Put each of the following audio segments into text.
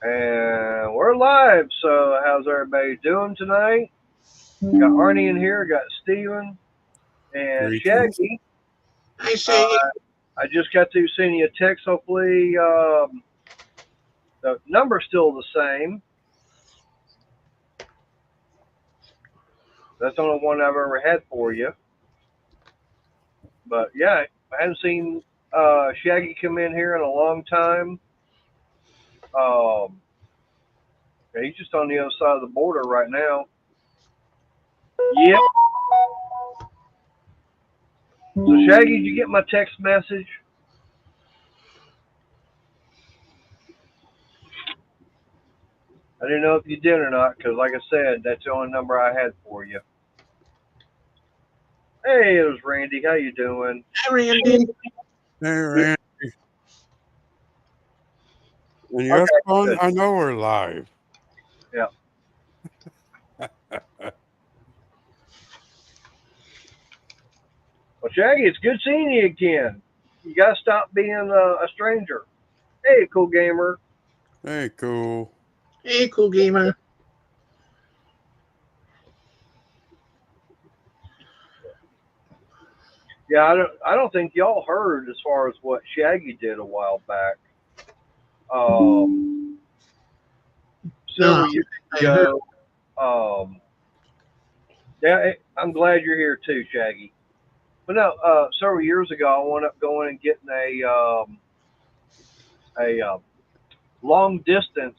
And we're live, so how's everybody doing tonight? Got Arnie in here, got Steven and Greetings. Shaggy. I Uh, say, I just got to send you a text. Hopefully, the number's still the same. That's the only one I've ever had for you. But yeah, I haven't seen Shaggy come in here in a long time. Um, yeah, he's just on the other side of the border right now. Yep. So Shaggy, did you get my text message? I didn't know if you did or not, because like I said, that's the only number I had for you. Hey, it was Randy. How you doing? hi, Randy. Hey, Randy. And yes, Okay, phone, good. I know we're live. Yeah. Well, Shaggy, it's good seeing you again. You gotta stop being a stranger. Hey, cool gamer. Hey, cool. Hey, cool gamer. Yeah, I don't think y'all heard as far as what Shaggy did a while back. Um, No, several years I heard. ago. Yeah, I'm glad you're here too, Shaggy. But no, several years ago, I wound up going and getting a long distance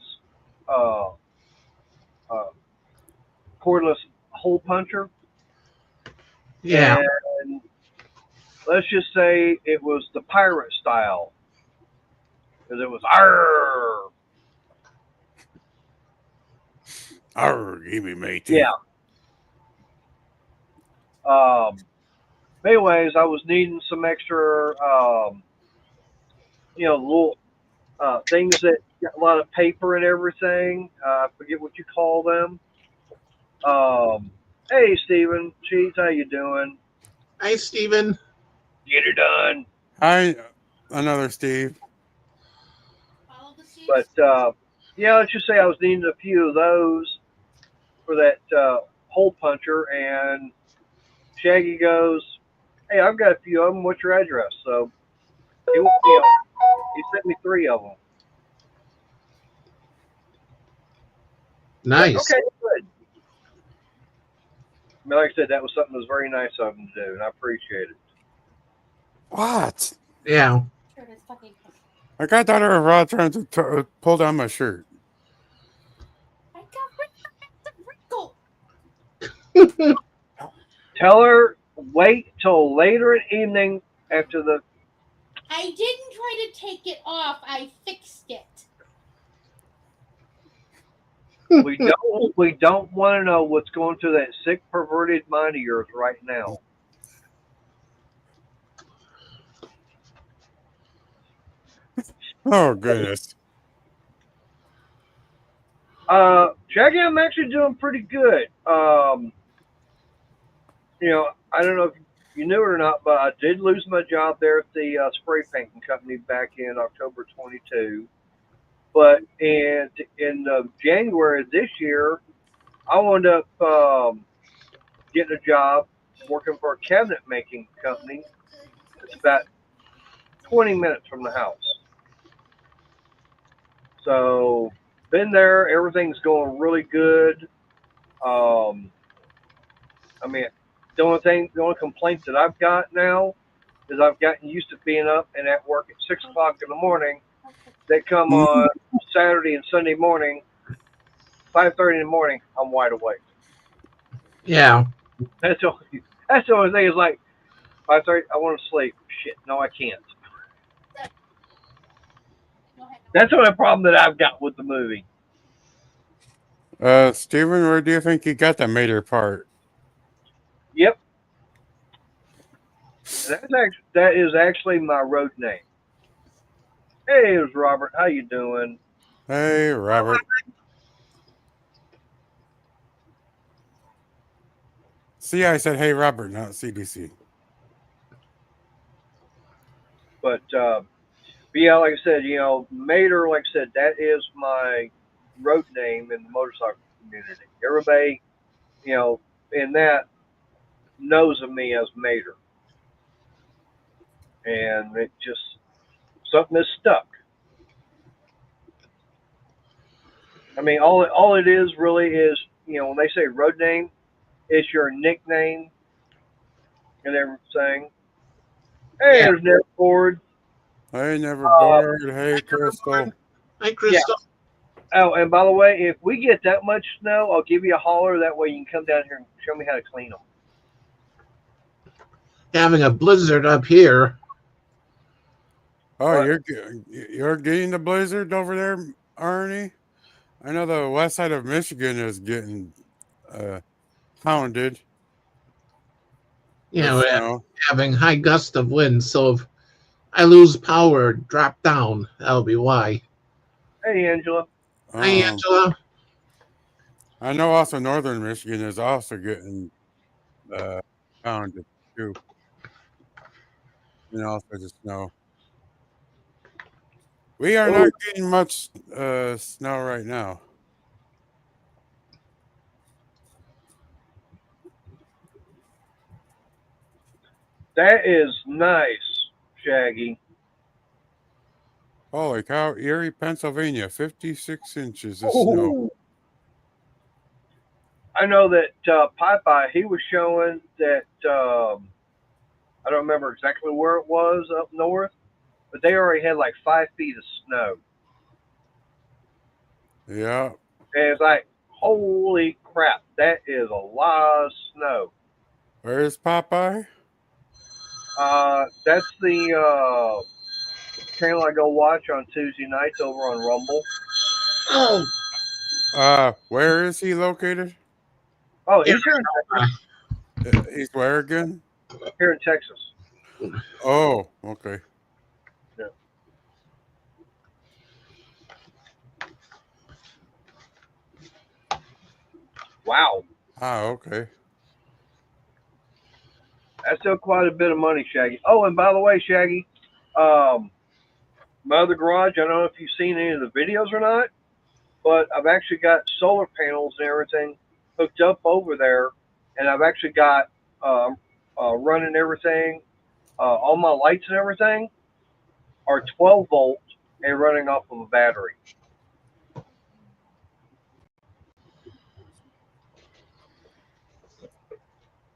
uh, uh, cordless hole puncher, Yeah, and let's just say it was the pirate style because it was arr. Arr, give me matey. Yeah. Um, anyways, I was needing some extra, little things that got a lot of paper and everything. I forget what you call them. Hey, Steven, Cheese, how you doing? hi, Steven. Get it done. Hi, another Steve. But yeah, let's just say I was needing a few of those for that hole puncher, and Shaggy goes, "Hey, I've got a few of them. What's your address?" So he sent me three of them. Like, Nice. okay, good. I mean, like I said, that was something that was very nice of him to do, and I appreciate it. What? Yeah. Like, I thought I was Rod trying to pull down my shirt. Tell her wait till later in the evening after the. I didn't try to take it off. I fixed it. We don't want to know what's going through that sick, perverted mind of yours right now. Oh, goodness. Shaggy, I'm actually doing pretty good. I don't know if you knew it or not, but I did lose my job there at the spray painting company back in October 22. But in January of this year, I wound up getting a job working for a cabinet making company. It's about 20 minutes from the house. So been there. Everything's going really good. Um, I mean, the only complaint that I've got now is I've gotten used to being up and at work at 6 o'clock in the morning. They come Mm, on Saturday and Sunday morning, 5:30 in the morning. I'm wide awake. Yeah. That's the only thing is like 5:30. I want to sleep. Shit, no, I can't. That's the only problem that I've got with the movie. Steven, where do you think you got the mater part? Yep, that is actually my road name. Hey, it was Robert. How you doing? Hey, Robert. See, I said, hey, Robert, not CDC. But But yeah, like I said, Mater, like I said, that is my road name in the motorcycle community. Everybody, in that knows of me as Mater, and it just something is stuck. I mean, all it is really is, when they say road name, it's your nickname and everything. Hey, Yeah. there's Nick Ford. I never Uh, bored. Hey, Crystal. Hi, yeah. Crystal. Oh, and by the way, if we get that much snow, I'll give you a holler. That way you can come down here and show me how to clean them. Having a blizzard up here. Oh, But you're getting the blizzard over there, Arnie? I know the west side of Michigan is getting uh, pounded You with know, snow. having high gust of wind. So if I lose power, drop down. That'll be why. hey, Angela. Hi, Um, Angela. I know also northern Michigan is also getting uh, pounded too, and also the snow. We are Oh, not getting much snow right now. that is nice, Shaggy. Holy cow, Erie, Pennsylvania, 56 inches of snow. Oh, I know that Popeye, he was showing that, I don't remember exactly where it was up north, but they already had like 5 feet of snow. Yeah. And it's like, holy crap, that is a lot of snow. Where is Popeye? That's the channel I go watch on Tuesday nights over on Rumble. Oh, Where is he located? Oh, here. he's here in Texas. He's where again? Here in Texas. Oh, okay. Yeah. Wow, Okay. that's still quite a bit of money, Shaggy. Oh, and by the way, Shaggy, um, my other garage. I don't know if you've seen any of the videos or not, but I've actually got solar panels and everything hooked up over there, and I've actually got running everything. All my lights and everything are 12 volt and running off of a battery.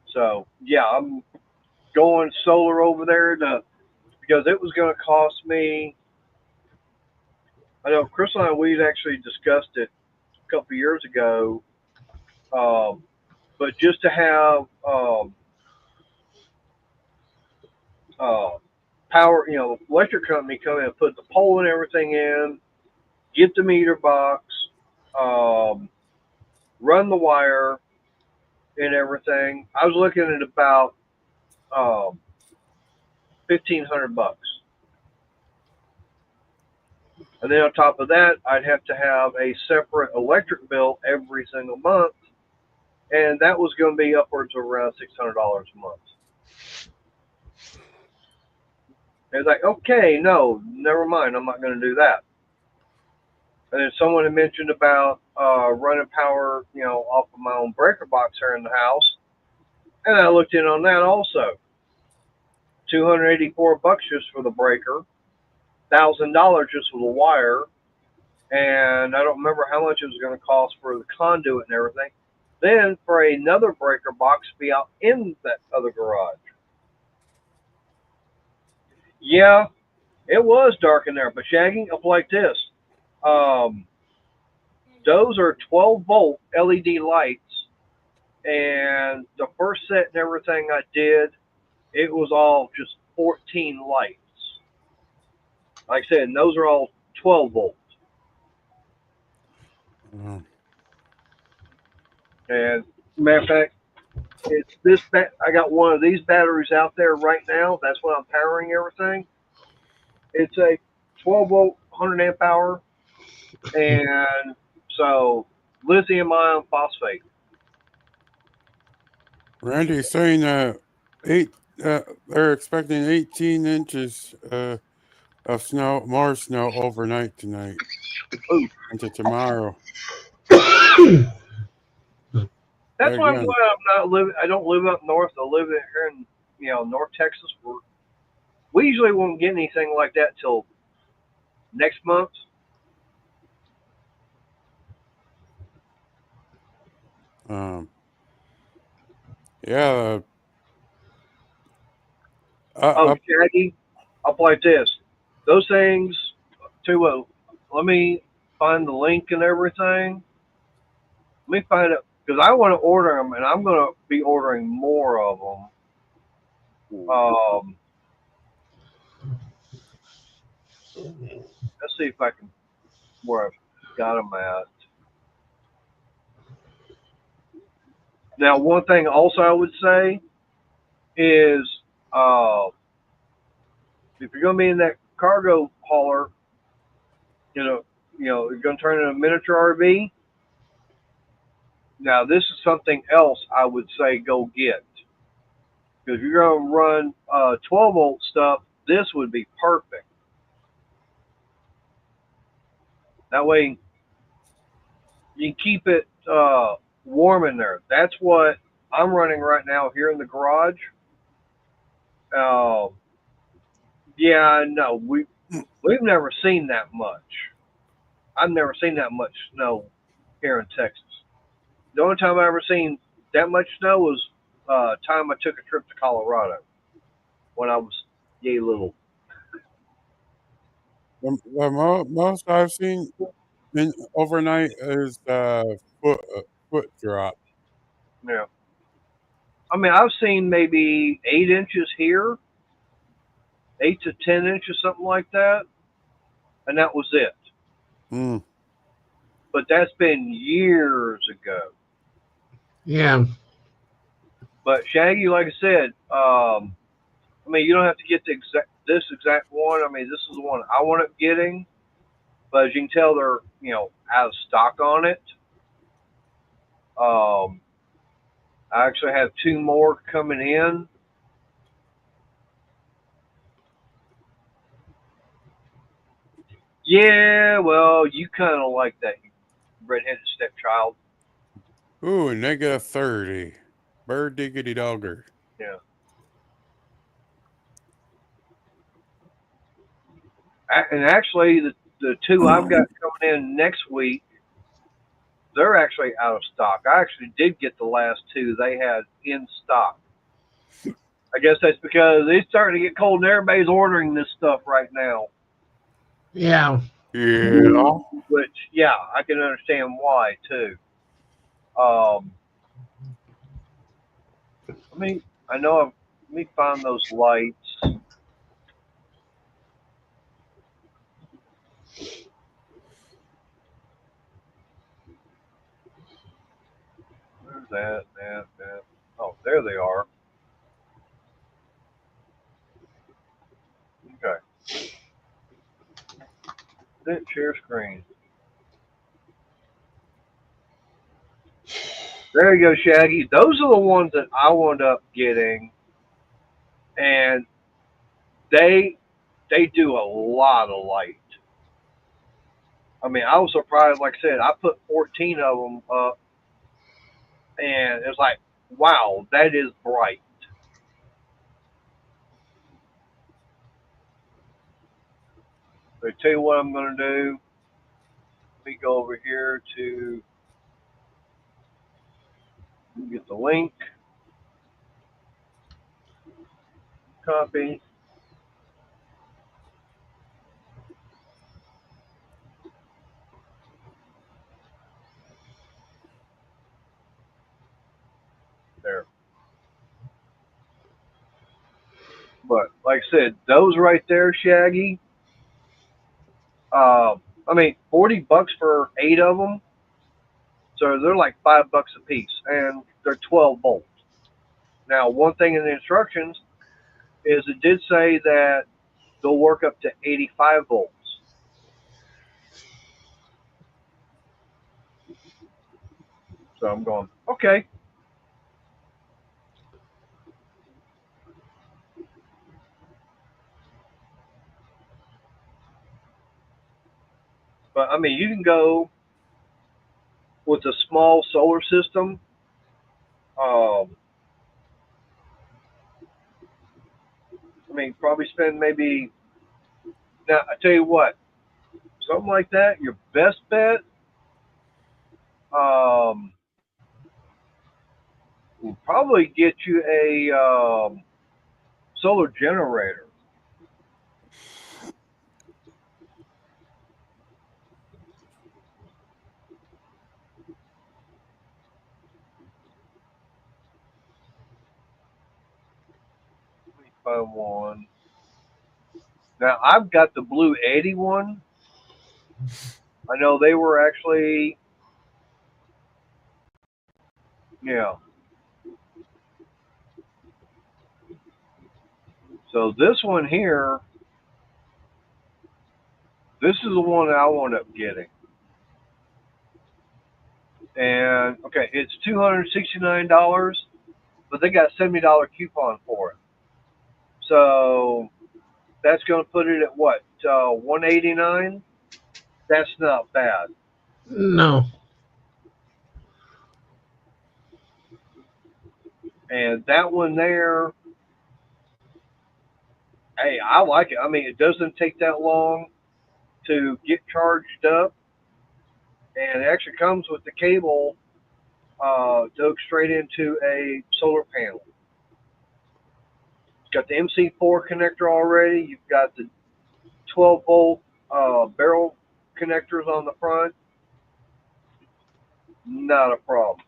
So yeah, I'm going solar over there because it was going to cost me. I know Chris and I we actually discussed it a couple of years ago, um, but just to have uh, power, electric company come in and put the pole and everything in, get the meter box, um, run the wire and everything. I was looking at about um, $1,500, and then on top of that, I'd have to have a separate electric bill every single month, and that was going to be upwards of around $600 a month. And it's like, okay, no, never mind, I'm not going to do that. And then someone had mentioned about running power, off of my own breaker box here in the house, and I looked in on that also. $284 just for the breaker, $1,000 just for the wire, and I don't remember how much it was going to cost for the conduit and everything. Then for another breaker box to be out in that other garage. Yeah, it was dark in there, but Shaggy, up like this. Um, those are 12 volt LED lights, and the first set and everything I did, it was all just 14 lights. Like I said, and those are all 12 volt. Um, And matter of fact, it's this. I got one of these batteries out there right now. That's what I'm powering everything. It's a 12 volt, 100 amp hour, and so lithium ion phosphate. Randy's saying eight. They're expecting 18 inches of snow, more snow overnight tonight Ooh, into tomorrow. that's But why I'm again, glad I'm not living. I don't live up north. I live here in North Texas. Where we usually won't get anything like that till next month. um, yeah, Oh, up. Shaggy, I'll play this. Those things. Tell you what. Let me find the link and everything. Let me find it because I want to order them, and I'm going to be ordering more of them. Let's see if I can where I've got them at. Now, one thing also I would say is uh, if you're going to be in that cargo hauler, you're going to turn in a miniature RV. Now, this is something else I would say go get because if you're going to run 12-volt stuff, this would be perfect. That way, you keep it warm in there. That's what I'm running right now here in the garage. Uh, yeah, no, we've never seen that much. I've never seen that much snow here in Texas. The only time I ever seen that much snow was time I took a trip to Colorado when I was yay little. The most I've seen overnight is foot drop. Yeah, I mean I've seen maybe 8 inches here, 8 to 10 inches, something like that, and that was it. Mm. But that's been years ago. Yeah. But Shaggy, like I said, I mean you don't have to get this exact one. I mean this is the one I want up getting, but as you can tell, they're out of stock on it. Um, I actually have two more coming in. Yeah, well, you kind of like that redheaded stepchild. Ooh, -30. Bird diggity dogger. Yeah, and actually, the two I've got coming in next week, they're actually out of stock. I actually did get the last two they had in stock. I guess that's because it's starting to get cold and everybody's ordering this stuff right now. Yeah. Yeah. Which, yeah, I can understand why too. Um, I know. Let me find those lights. Where's that? Oh, there they are. Okay. Then share screen. There you go, Shaggy. Those are the ones that I wound up getting, and they they do a lot of light. I mean, I was surprised. Like I said, I put 14 of them up, and it's like, wow, that is bright. So tell you what I'm going to do. Let me go over here to get the link. Copy. There. But like I said, those right there, Shaggy. I mean, $40 for 8 of them. So they're like $5 a piece, and they're 12 volts. Now, one thing in the instructions is it did say that they'll work up to 85 volts. So I'm going, okay. But I mean, you can go with a small solar system. I mean, probably spend maybe. Now I tell you what, something like that. Your best bet will probably get you a solar generator. Let me find one. Now I've got the Blue 80 one. I know they were actually, yeah. So this one here, this is the one that I wound up getting. And okay, it's $269, but they got a $70 coupon for it. So that's going to put it at what, 189? That's not bad. No. And that one there, hey, I like it. I mean, it doesn't take that long to get charged up, and it actually comes with the cable to hook straight into a solar panel. It's got the MC4 connector already. You've got the 12-volt barrel connectors on the front. Not a problem.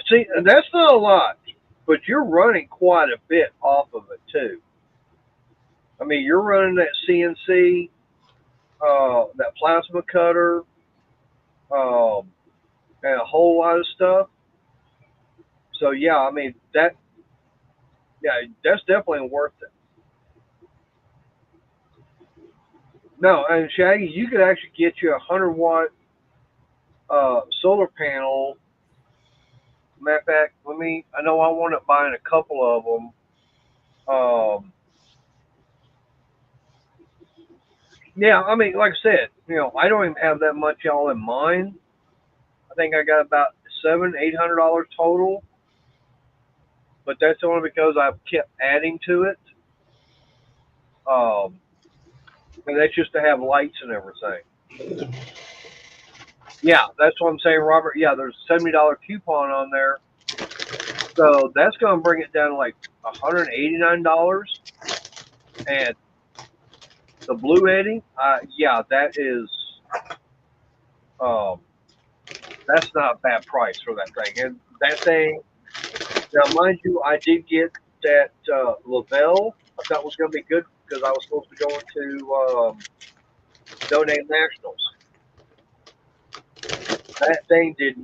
See, and that's not a lot, but you're running quite a bit off of it too. I mean, you're running that CNC, that plasma cutter, and a whole lot of stuff. So yeah, I mean that's definitely worth it. No, and Shaggy, you could actually get you a 100-watt solar panel. Matter of fact, I know I wound up buying a couple of them. Yeah, I mean, like I said, I don't even have that much all in mine. I think I got about $700-800 total, but that's only because I've kept adding to it. And that's just to have lights and everything. Yeah, that's what I'm saying, Robert. Yeah, there's a $70 coupon on there, so that's going to bring it down to like $189. And the Blue 80, yeah, that's not a bad price for that thing. And that thing, now mind you, I did get that Lavelle. I thought was going to be good because I was supposed to go into Donate Nationals. That thing it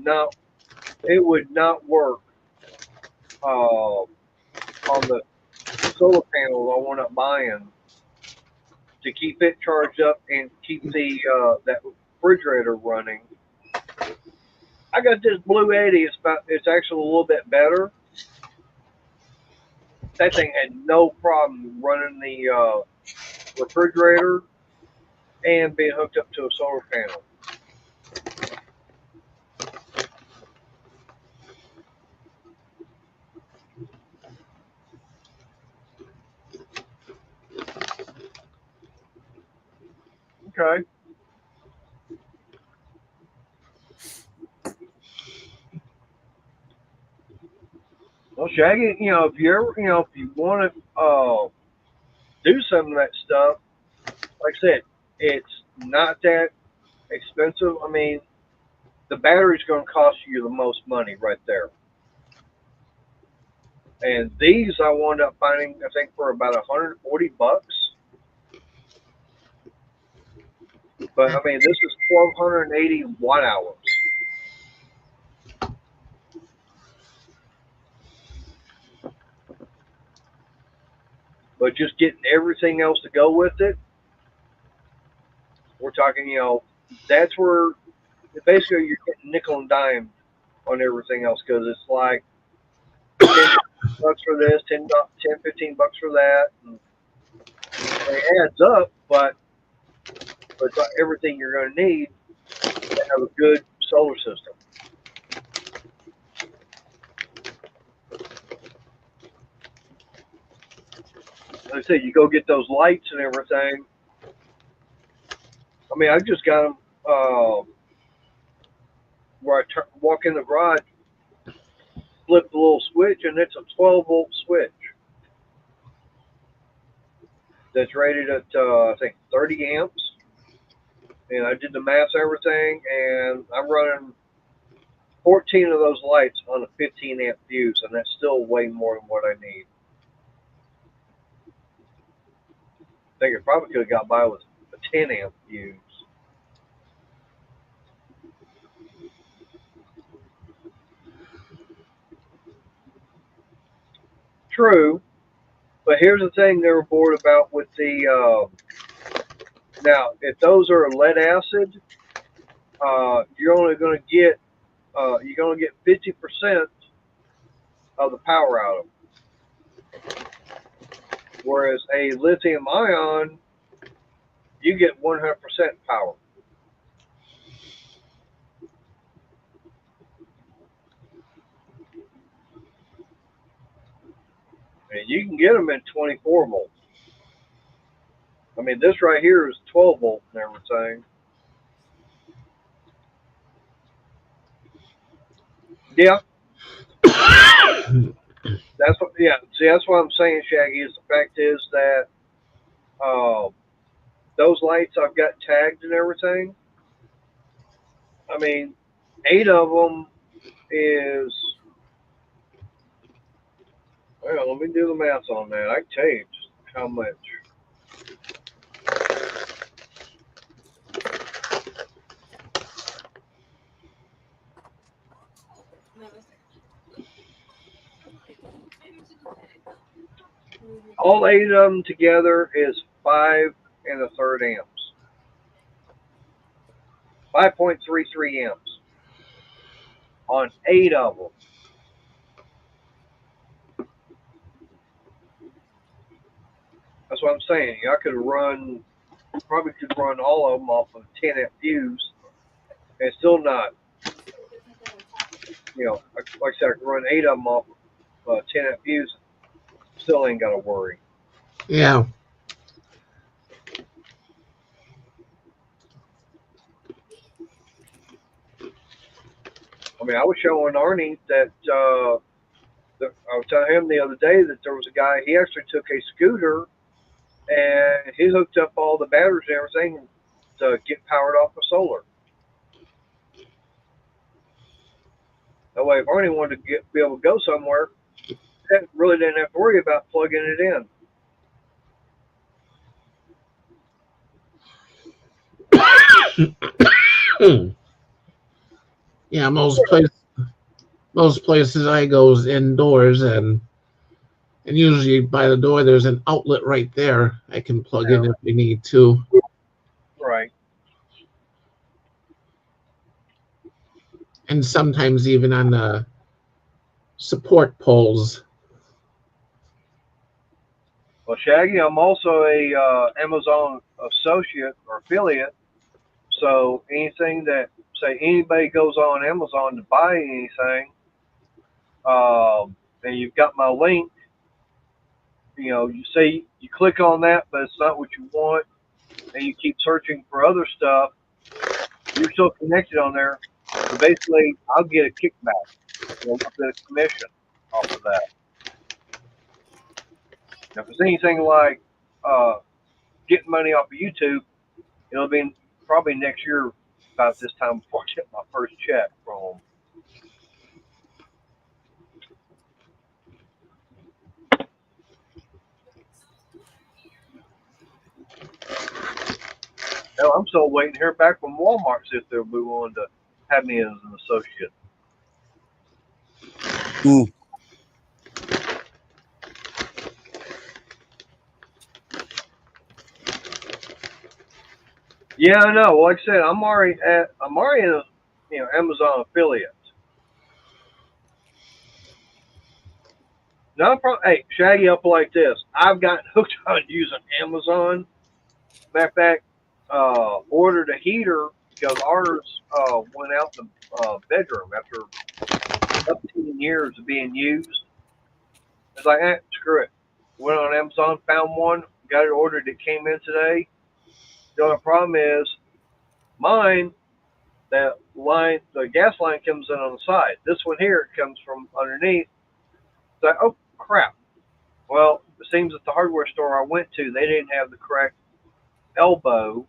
would not work on the solar panel I wound up buying to keep it charged up and keep that refrigerator running. I got this Blue 80. It's actually a little bit better. That thing had no problem running the refrigerator and being hooked up to a solar panel. Okay. Well, Shaggy, if you ever, if you want to do some of that stuff, like I said, it's not that expensive. I mean, the battery's going to cost you the most money right there. And these I wound up finding, I think, for about $140. But I mean, this is 1,280 watt hours. But just getting everything else to go with it, we're talking, that's where basically you're getting nickel and dime on everything else because it's like $10 for this, $10, $15 for that. And adds up, but it's not everything you're going to need to have a good solar system. Like I said, you go get those lights and everything. I mean, I just got them where I walk in the garage, flip the little switch, and it's a 12-volt switch that's rated at, I think, 30 amps. And I did the math, everything, and I'm running 14 of those lights on a 15 amp fuse, and that's still way more than what I need. I think I probably could have got by with a 10 amp fuse. True, but here's the thing they were bored about with the, now, if those are lead acid, you're only going to get, you're going to get 50% of the power out of them. Whereas a lithium ion, you get 100% power. And you can get them in 24 volts. I mean, this right here is 12 volt and everything. Yeah. That's what, yeah. See, that's what I'm saying, Shaggy, is the fact is that those lights I've got tagged and everything. I mean, 8 of them is, well, let me do the math on that. I can tell you just how much. All 8 of them together is 5 1/3 amps. 5.33 amps on 8 of them. That's what I'm saying. I could run, probably could run all of them off of a 10 amp fuse and still not, like I said, I could run 8 of them off of a 10 amp fuse, still ain't got to worry. Yeah. I mean, I was showing Arnie that, I was telling him the other day that there was a guy, he actually took a scooter and he hooked up all the batteries and everything to get powered off of solar. That way, if Arnie wanted to be able to go somewhere, he really didn't have to worry about plugging it in. Yeah, most places I go is indoors, and usually by the door there's an outlet right there. I can plug in if we need to. Right. And sometimes even on the support poles. Well, Shaggy, I'm also a Amazon associate or affiliate. So anything that, say, anybody goes on Amazon to buy anything, and you've got my link, you say you click on that, but it's not what you want, and you keep searching for other stuff, you're still connected on there. So basically, I'll get a kickback, a little bit of commission off of that. Now, if it's anything like getting money off of YouTube, it'll be probably next year about this time before I get my first check from them. Hell, I'm still waiting to hear back from Walmart see if they'll be willing to have me as an associate. Yeah, I know. Like I said, I'm already a Amazon affiliate. Now, hey, Shaggy, up like this. I've gotten hooked on using Amazon Matter of fact, ordered a heater because ours went out the bedroom after 15 years of being used. It's like, screw it. Went on Amazon, found one, got it ordered. It came in today. The only problem is mine, that line, the gas line comes in on the side. This one here, it comes from underneath. It's like, oh, crap. Well, it seems at the hardware store I went to, they didn't have the correct elbow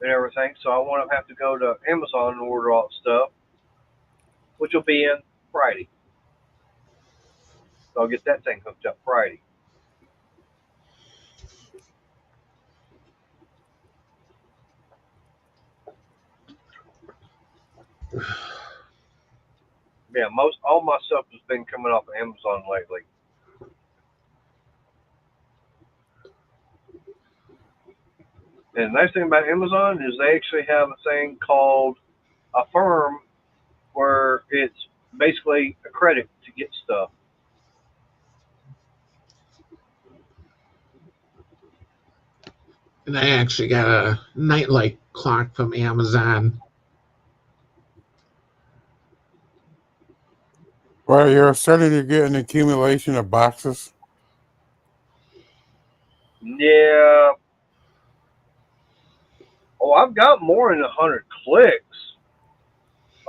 and everything, so I want to have to go to Amazon and order all that stuff, which will be in Friday. So I'll get that thing hooked up Friday. Yeah, all my stuff has been coming off of Amazon lately. And the nice thing about Amazon is they actually have a thing called Affirm, where it's basically a credit to get stuff. And I actually got a nightlight clock from Amazon. Well, you're starting to get an accumulation of boxes. Yeah. Oh, I've got more than 100 clicks.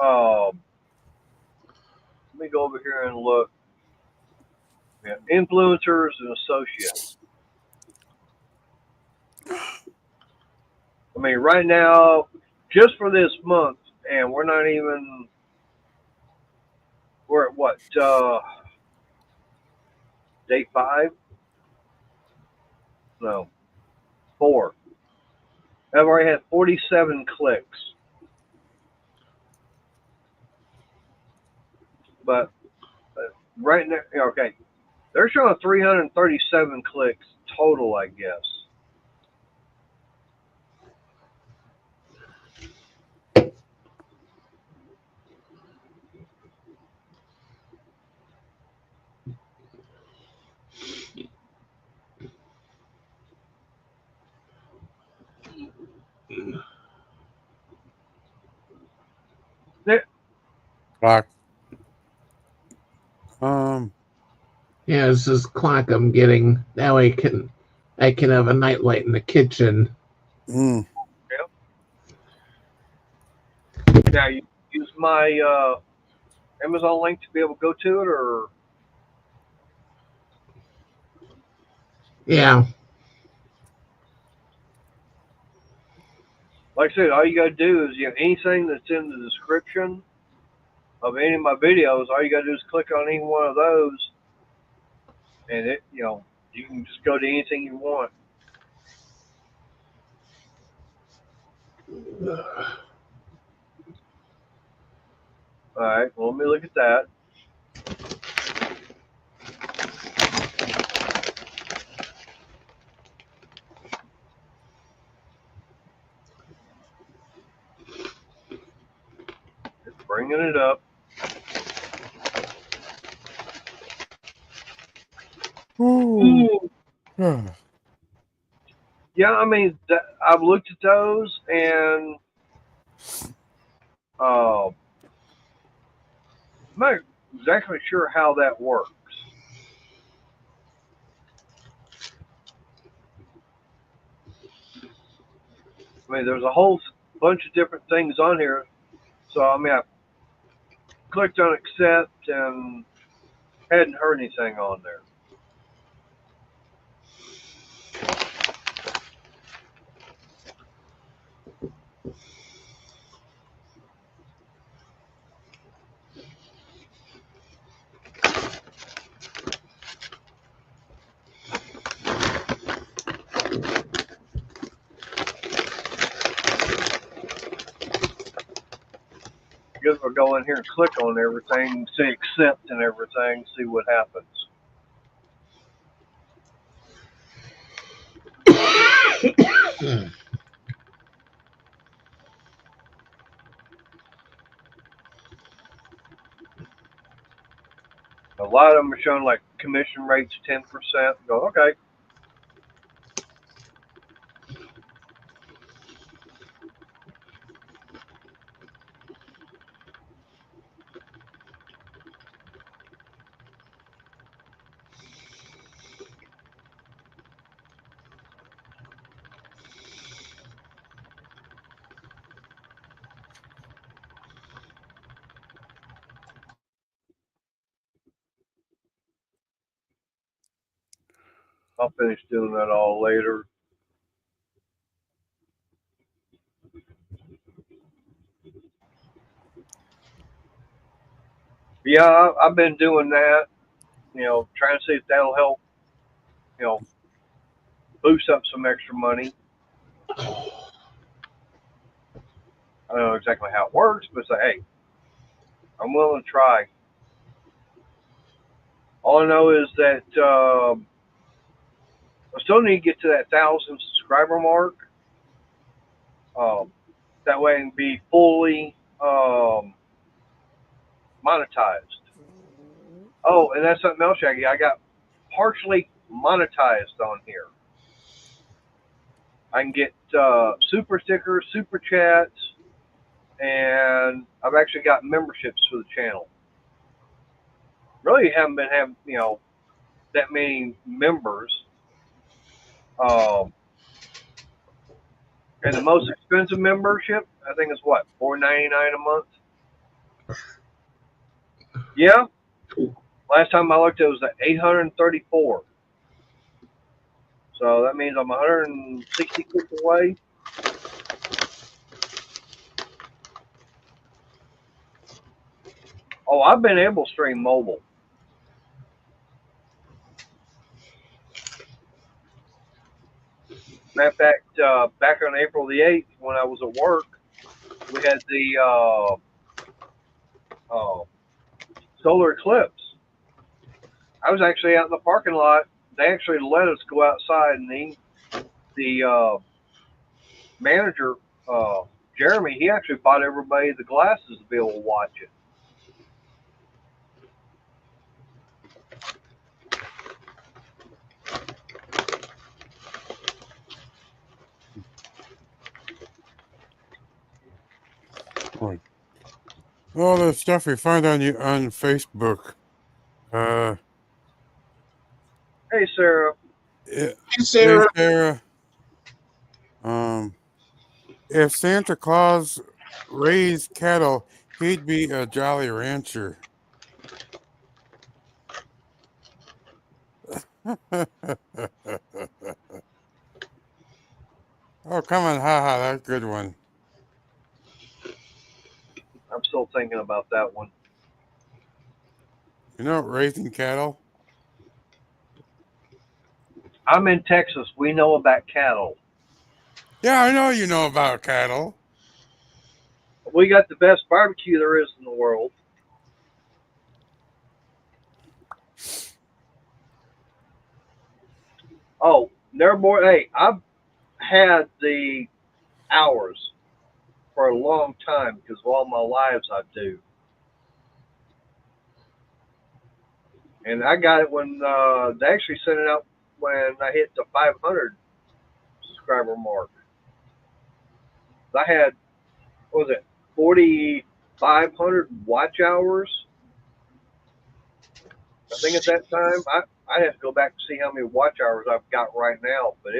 Let me go over here and look. Yeah, influencers and associates. I mean, right now, just for this month, and we're not even. We're at what? Day 5? No, 4. I've already had 47 clicks. But right now, okay, they're showing 337 clicks total, I guess. Clock. Yeah, it's this clock I'm getting. Now I can have a nightlight in the kitchen. Mm. Yeah. Now, you use my Amazon link to be able to go to it, or Yeah. like I said, all you got to do is anything that's in the description of any of my videos, all you got to do is click on any one of those, and you can just go to anything you want. All right, well, let me look at that. It's bringing it up. Ooh. Yeah, I mean, I've looked at those, and I'm not exactly sure how that works. I mean, there's a whole bunch of different things on here. So, I mean, I clicked on accept and hadn't heard anything on there. I guess we'll go in here and click on everything, say accept and everything, see what happens. A lot of them are showing like commission rates 10%. Go, okay. I'll finish doing that all later. Yeah, I've been doing that. Trying to see if that'll help. Boost up some extra money. I don't know exactly how it works, but say, hey, I'm willing to try. All I know is that I still need to get to that 1,000 subscriber mark. That way I can be fully monetized. Oh, and that's something else, Shaggy. I got partially monetized on here. I can get super stickers, super chats, and I've actually got memberships for the channel. Really haven't been having that many members. And the most expensive membership, I think, is what, $4.99 a month. Yeah. Last time I looked, it was at 834. So that means I'm 160 clicks away. Oh, I've been able to stream mobile. Matter of fact, back on April the 8th, when I was at work, we had the solar eclipse. I was actually out in the parking lot. They actually let us go outside, and the manager, Jeremy, he actually bought everybody the glasses to be able to watch it. All the stuff we find on Facebook. Hey, Sarah. Hey, Sarah. Sarah. If Santa Claus raised cattle, he'd be a jolly rancher. Oh, come on, haha, that's a good one. I'm still thinking about that one. Raising cattle? I'm in Texas. We know about cattle. Yeah, I know you know about cattle. We got the best barbecue there is in the world. Oh, never more. Hey, I've had the hours for a long time because of all my lives I do. And I got it when they actually sent it out when I hit the 500 subscriber mark. I had, what was it, 4,500 watch hours. I think at that time, I have to go back and see how many watch hours I've got right now, but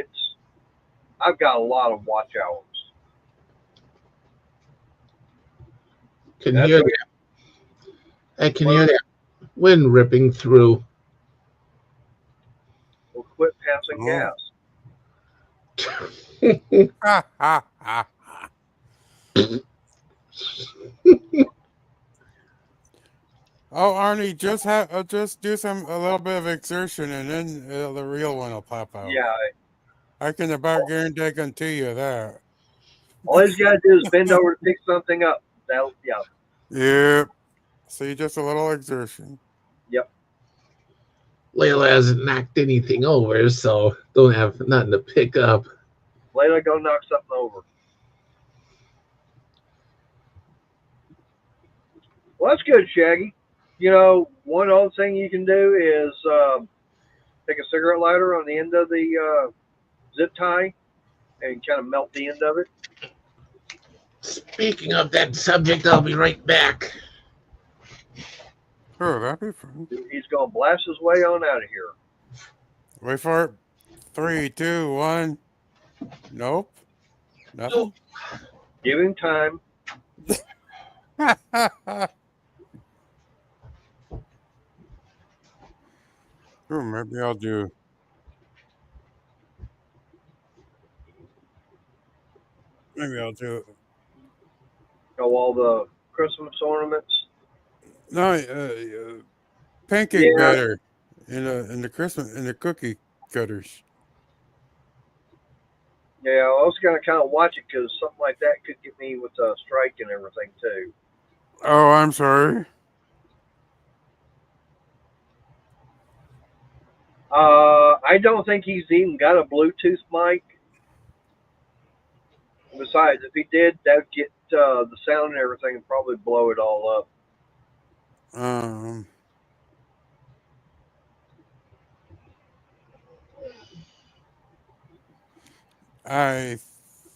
I've got a lot of watch hours. Can hear that. I can hear that wind ripping through. We'll quit passing gas. Ha, ha, ha. Oh, Arnie, just do a little bit of exertion, and then the real one will pop out. Yeah. I can about guarantee you that. All he's got to do is bend over to pick something up. Yeah. Yep. See, just a little exertion. Yep. Layla hasn't knocked anything over, so don't have nothing to pick up. Layla, go knock something over. Well, that's good, Shaggy. One other thing you can do is take a cigarette lighter on the end of the zip tie and kind of melt the end of it. Speaking of that subject, I'll be right back. Oh, that'd be fun. He's going to blast his way on out of here. Wait for it. 3, 2, 1. Nope. Nothing. Give him time. Oh, maybe I'll do Maybe I'll do it. All the Christmas ornaments. No, pancake Yeah, batter in the Christmas in the cookie cutters. yeah. I was gonna kind of watch it because something like that could get me with a strike and everything too. Oh, I'm sorry. I don't think he's even got a Bluetooth mic. Besides, if he did, that would get the sound and everything and probably blow it all up. Um, I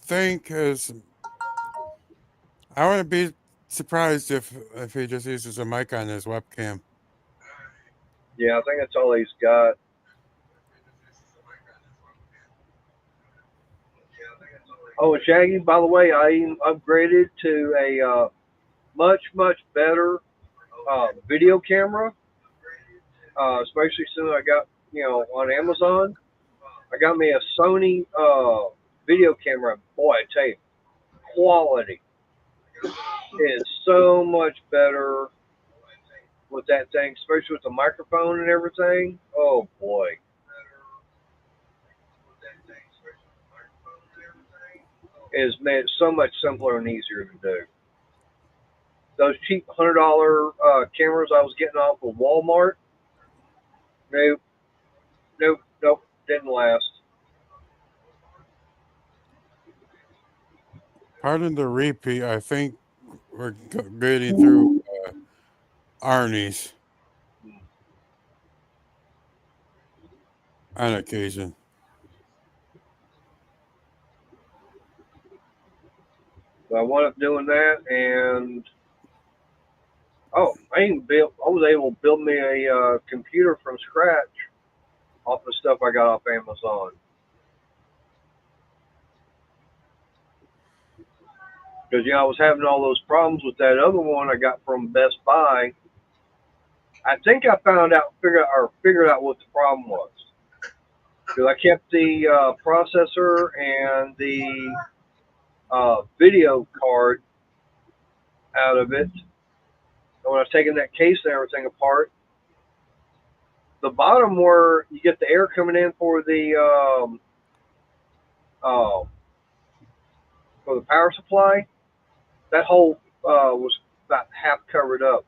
think as I wouldn't be surprised if he just uses a mic on his webcam. Yeah, I think that's all he's got. Oh, and Shaggy, by the way, I even upgraded to a much better video camera, especially since I got, on Amazon. I got me a Sony video camera. Boy, I tell you, quality is so much better with that thing, especially with the microphone and everything. Oh boy, it has made it so much simpler and easier to do. Those cheap $100 cameras I was getting off of Walmart, nope, nope, didn't last. Pardon the repeat. I think we're getting through Arnie's on occasion. So I wound up doing that, and oh, I was able to build me a computer from scratch off the stuff I got off Amazon. Because I was having all those problems with that other one I got from Best Buy. I think I figured out what the problem was. Because I kept the processor and the video card out of it. And when I was taking that case and everything apart, the bottom where you get the air coming in uh, for the power supply, that hole was about half covered up.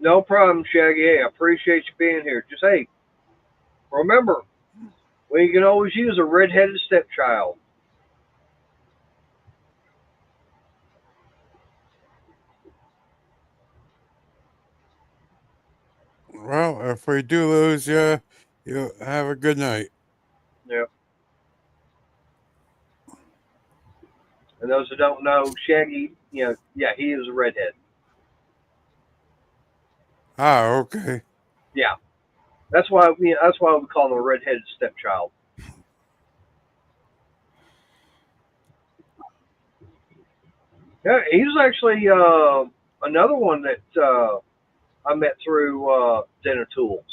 No problem, Shaggy. Hey, I appreciate you being here. Just hey, remember, we can always use a red-headed stepchild. Well, if we do lose you, you have a good night. Yeah. And those who don't know, Shaggy, yeah, he is a redhead. Ah, okay. Yeah, that's why we call him a red-headed stepchild. Yeah, he's actually another one that I met through Dinner Tools.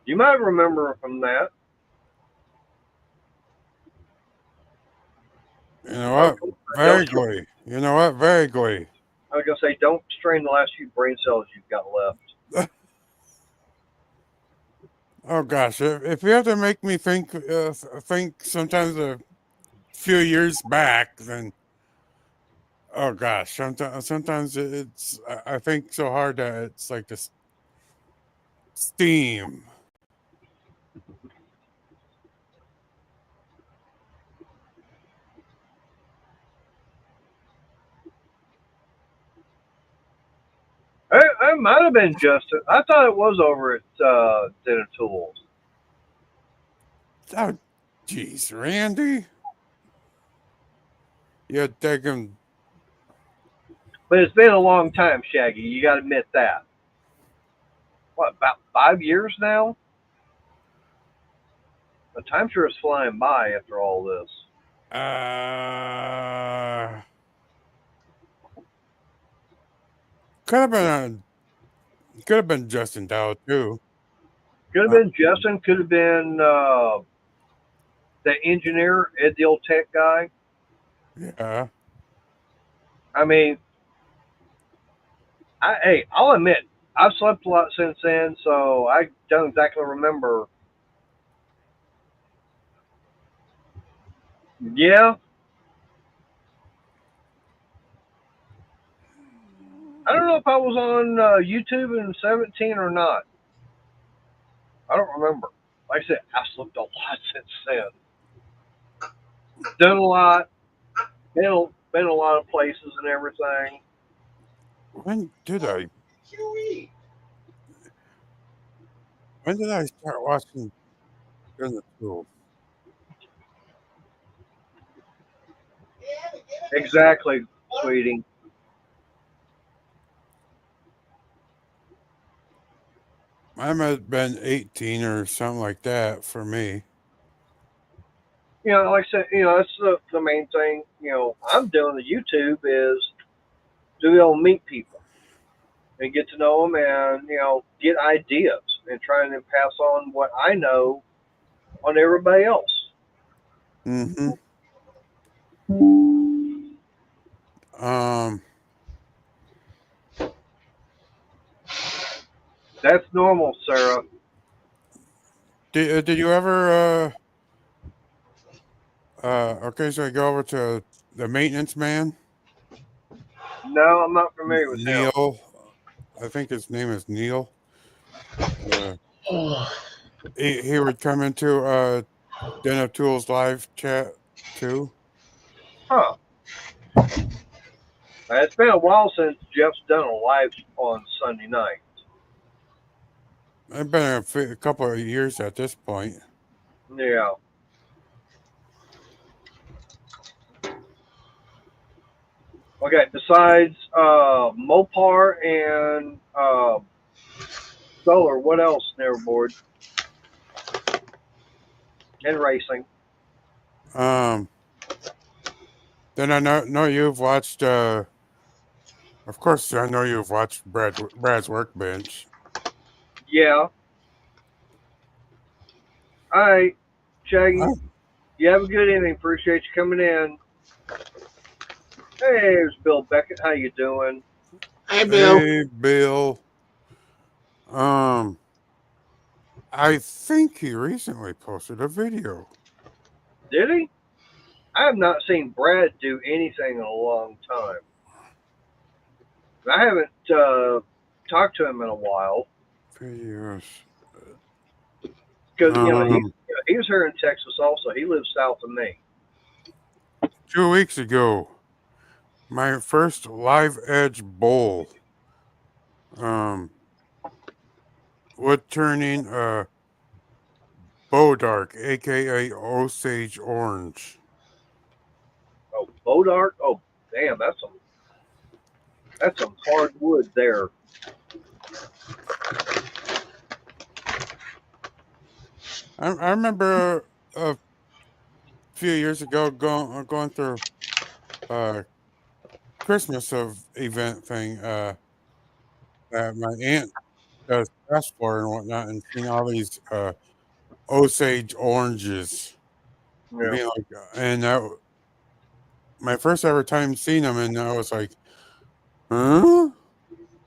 You might remember from that. You know Oh, what? Vaguely. You know what? Vaguely. I was gonna say, don't strain the last few brain cells you've got left. Oh gosh, if you have to make me think sometimes a few years back, then oh gosh, sometimes it's I think so hard that it's like this steam. It might have been Justin. I thought it was over at Dinner Tools. Oh, jeez, Randy, you taking But it's been a long time, Shaggy. You got to admit that. What, about 5 years now? The time sure is flying by after all this. uh could have been Justin Dow too. Could have been Justin. Could have been the engineer, Ed, the old tech guy. Yeah. I mean, hey, I'll admit, I've slept a lot since then, so I don't exactly remember. Yeah, I don't know if I was on YouTube in 17 or not. I don't remember. Like I said, I've slept a lot since then. Done a lot, been a lot of places and everything. When did I? When did I start watching the Tools? Exactly, sweetie. I might have been 18 or something like that for me. Like I said, that's the main thing. I'm doing the YouTube is to be able to meet people and get to know them and, get ideas and try and then pass on what I know on everybody else. Mm-hmm. Um, That's normal, Sarah. did you ever okay, so I go over to the maintenance man, No, I'm not familiar with him. Neil. I think his name is Neil. Uh, Oh, he would come into Den of Tools live chat too. Huh. It's been a while since Jeff's done a live on Sunday night. I've been a couple of years at this point. Yeah. Okay, besides Mopar and Solar, what else, Neverboard? And racing. Um, then I know you've watched. Of course, I know you've watched Brad's Workbench. Yeah. All right, Shaggy. Oh, You have a good evening. Appreciate you coming in. Hey, there's Bill Beckett. How you doing? hey, Bill. hey, Bill. Um, I think he recently posted a video. Did he? I have not seen Brad do anything in a long time. I haven't talked to him in a while Videos. because Um, he was here in Texas also. He lives south of me. 2 weeks ago, my first live edge bowl. Wood turning Bodark, aka Osage Orange. Oh, Bodark. Oh, damn, that's some hard wood there. I remember a few years ago going through Christmas event thing that my aunt does press for and whatnot, and seeing all these Osage oranges, and Yeah. being like, and that my first ever time seeing them, and I was like, huh?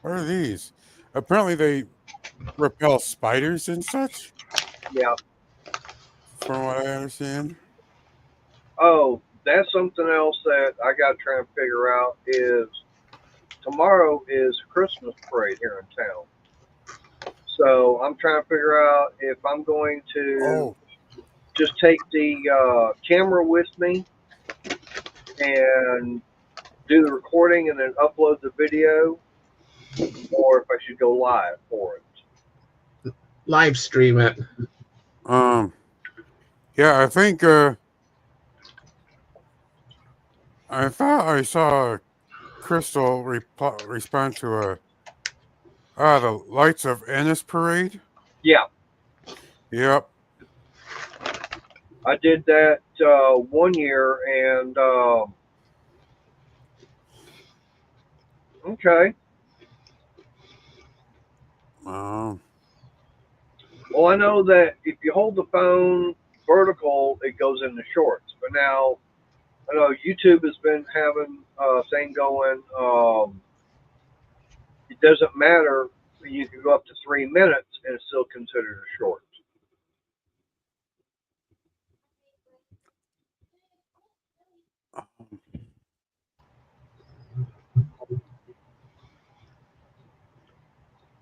What are these? Apparently, they repel spiders and such, Yeah. from what I understand. Oh, that's something else that I got to try and figure out is tomorrow is Christmas parade here in town. So I'm trying to figure out if I'm going to Oh, just take the camera with me and do the recording and then upload the video, or if I should go live for it. Live stream it. um, yeah, I think I thought I saw Crystal respond to the Lights of Ennis parade. Yeah, Yep. I did that one year, and okay. Um, Well, I know that if you hold the phone vertical, it goes into shorts. But now I know YouTube has been having a thing going. It doesn't matter. You can go up to 3 minutes and it's still considered a short.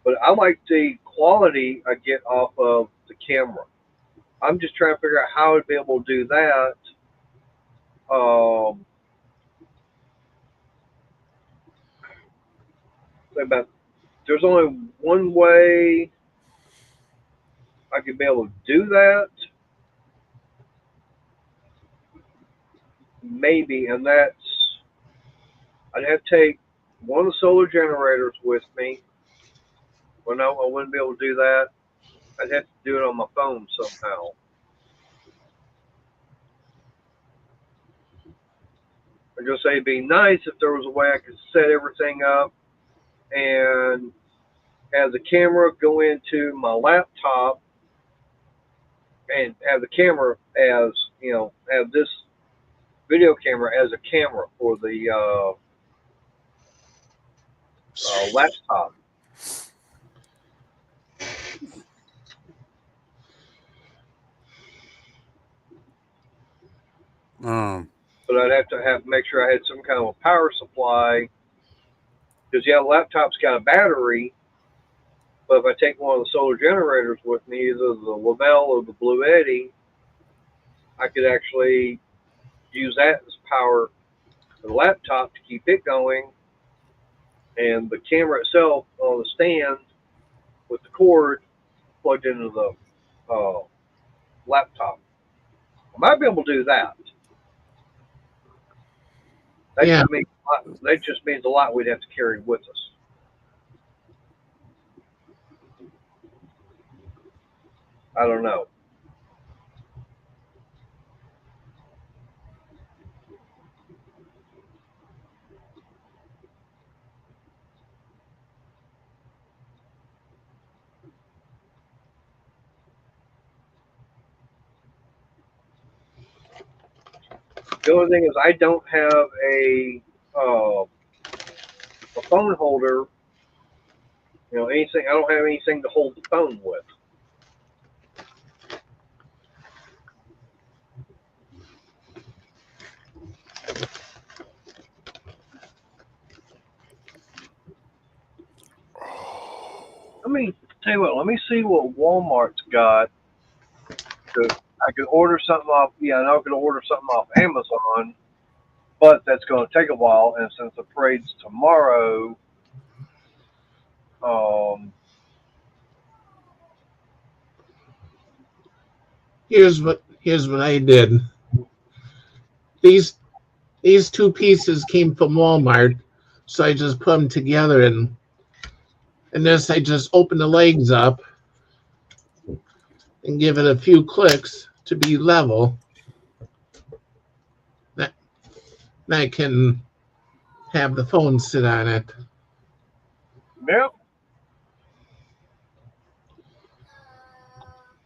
But I like the quality I get off of the camera. I'm just trying to figure out how I'd be able to do that. Um, about there's only one way I could be able to do that, maybe, and that's I'd have to take one of the solar generators with me. Well, no, I wouldn't be able to do that. I'd have to do it on my phone somehow. I'm gonna say it'd be nice if there was a way I could set everything up and have the camera go into my laptop and have the camera as have this video camera as a camera for the laptop. But I'd have to make sure I had some kind of a power supply because the laptop's got a battery. But if I take one of the solar generators with me, either the Lavelle or the Blue Eddy, I could actually use that as power for the laptop to keep it going, and the camera itself on the stand with the cord plugged into the laptop. I might be able to do that. Yeah. That just means a lot we'd have to carry with us. I don't know. The only thing is I don't have a phone holder. Anything. I don't have anything to hold the phone with. Let me tell you what. Let me see what Walmart's got. I could order something off. Yeah, I know I could order something off Amazon, but that's going to take a while. And since the parade's tomorrow, Here's what I did. These two pieces came from Walmart, so I just put them together, and this I just open the legs up and give it a few clicks to be level. That I can have the phone sit on it. yep.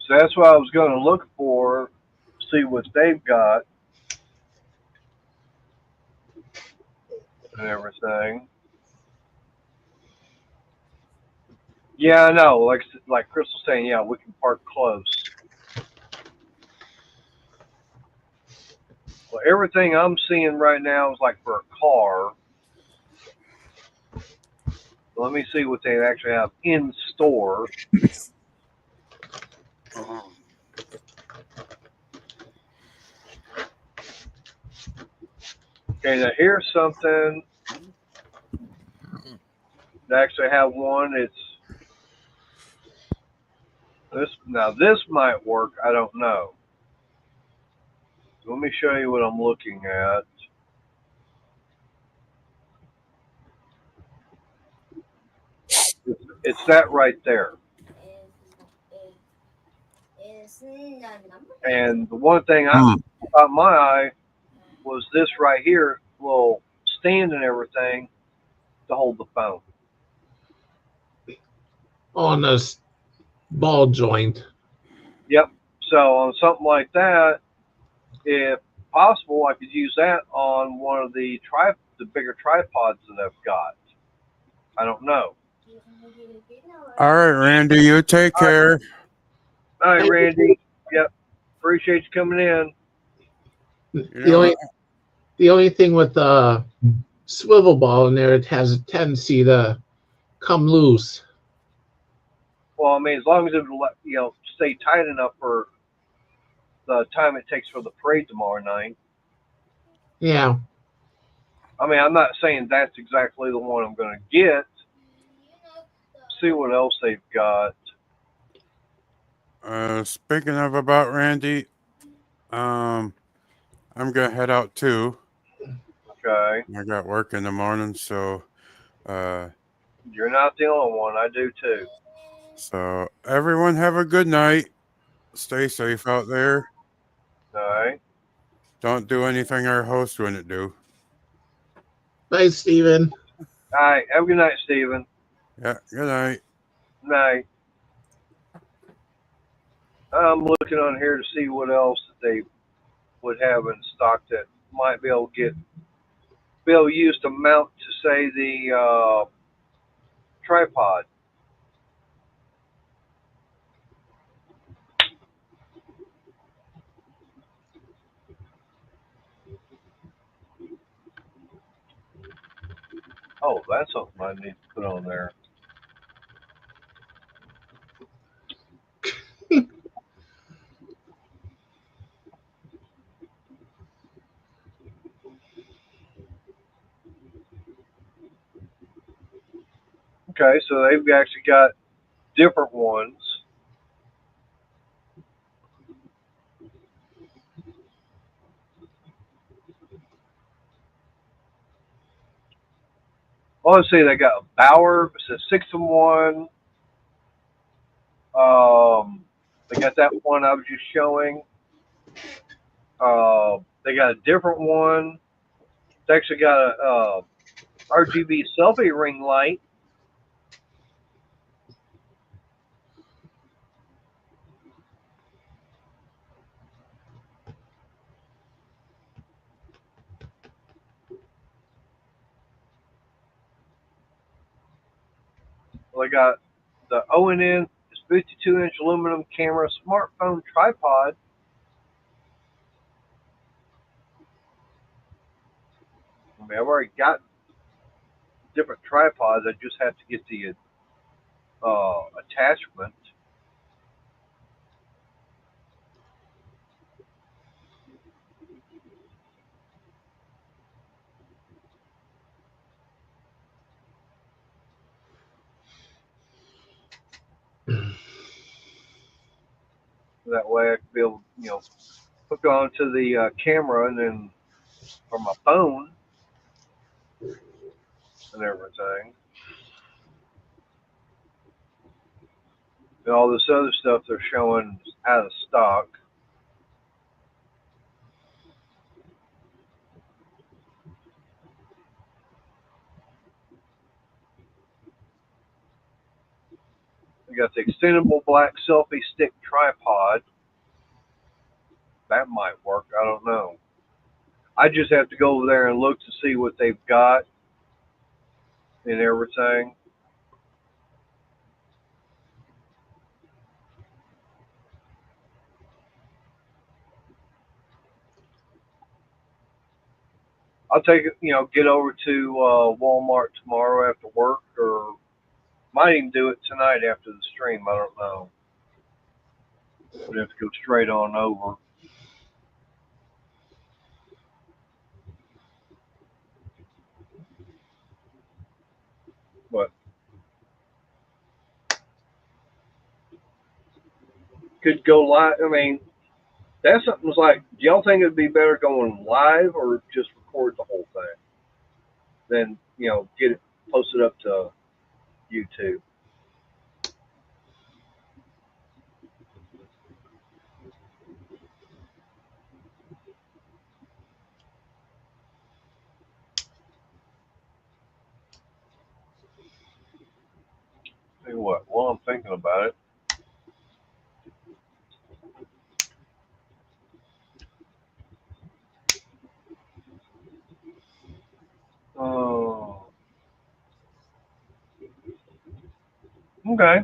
So that's what I was going to look for, see what they've got and everything. Yeah, I know. Like Chris was saying, yeah, we can park close. Well, everything I'm seeing right now is like for a car. So let me see what they actually have in store. Okay, now here's something. They actually have one. It's this. Now this might work. I don't know. Let me show you what I'm looking at. It's that right there. And the one thing I caught my eye was this right here, little stand and everything to hold the phone. on this ball joint. Yep. So on something like that, if possible, I could use that on one of the bigger tripods that I've got. I don't know. All right, Randy, you take All right, care. all right, Hey, Randy. Yep. Appreciate you coming in. You the know, only the only thing with the swivel ball in there, it has a tendency to come loose. Well, I mean, as long as it stay tight enough for the time it takes for the parade tomorrow night. Yeah, I mean, I'm not saying that's exactly the one I'm going to get. See what else they've got. speaking of about Randy, um, I'm gonna head out too. Okay. I got work in the morning, so uh, You're not the only one. I do too. so everyone have a good night. Stay safe out there. All right. Don't do anything our host wouldn't do. bye, Steven. All right. Have a good night, Steven. Yeah, good night. Night. I'm looking on here to see what else that they would have in stock that might be able to use to mount to say the tripod. Oh, that's something I need to put on there. Okay, so they've actually got different ones. Oh, let's see, they got a Bauer. It's a 6-in-1. They got that one I was just showing. They got a different one. It's actually got a RGB selfie ring light. They got the ONN 52-inch aluminum camera smartphone tripod. I mean, I've already got different tripods. I just have to get the attachment. That way I can be able to, hook onto the camera and then from my phone and everything. And all this other stuff they're showing is out of stock. We got the extendable black selfie stick tripod. That might work. I don't know. I just have to go over there and look to see what they've got and everything. I'll take it, get over to Walmart tomorrow after work, or might even do it tonight after the stream. I don't know. We have to go straight on over. But could go live. I mean, that's something was like, do y'all think it'd be better going live or just record the whole thing? Then, get it posted up to YouTube. Tell you what, while I'm thinking about it, oh, okay.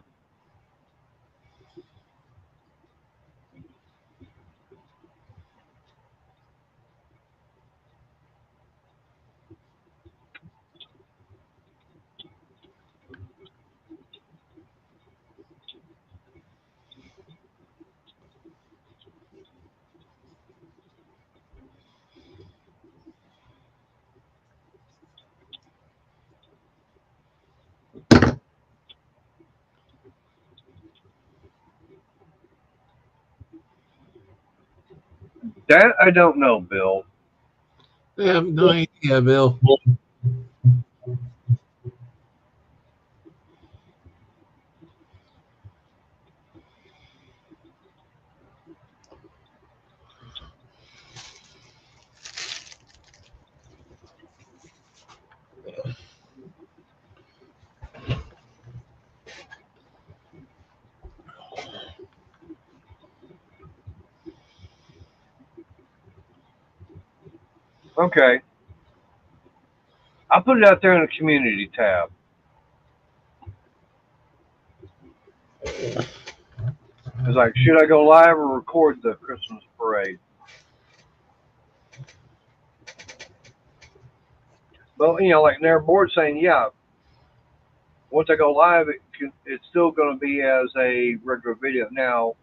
That I don't know, Bill. I have no idea, Bill. Okay. I put it out there in the community tab. It's like, should I go live or record the Christmas parade? Well, like their board saying, yeah, once I go live, it's still going to be as a regular video. Now,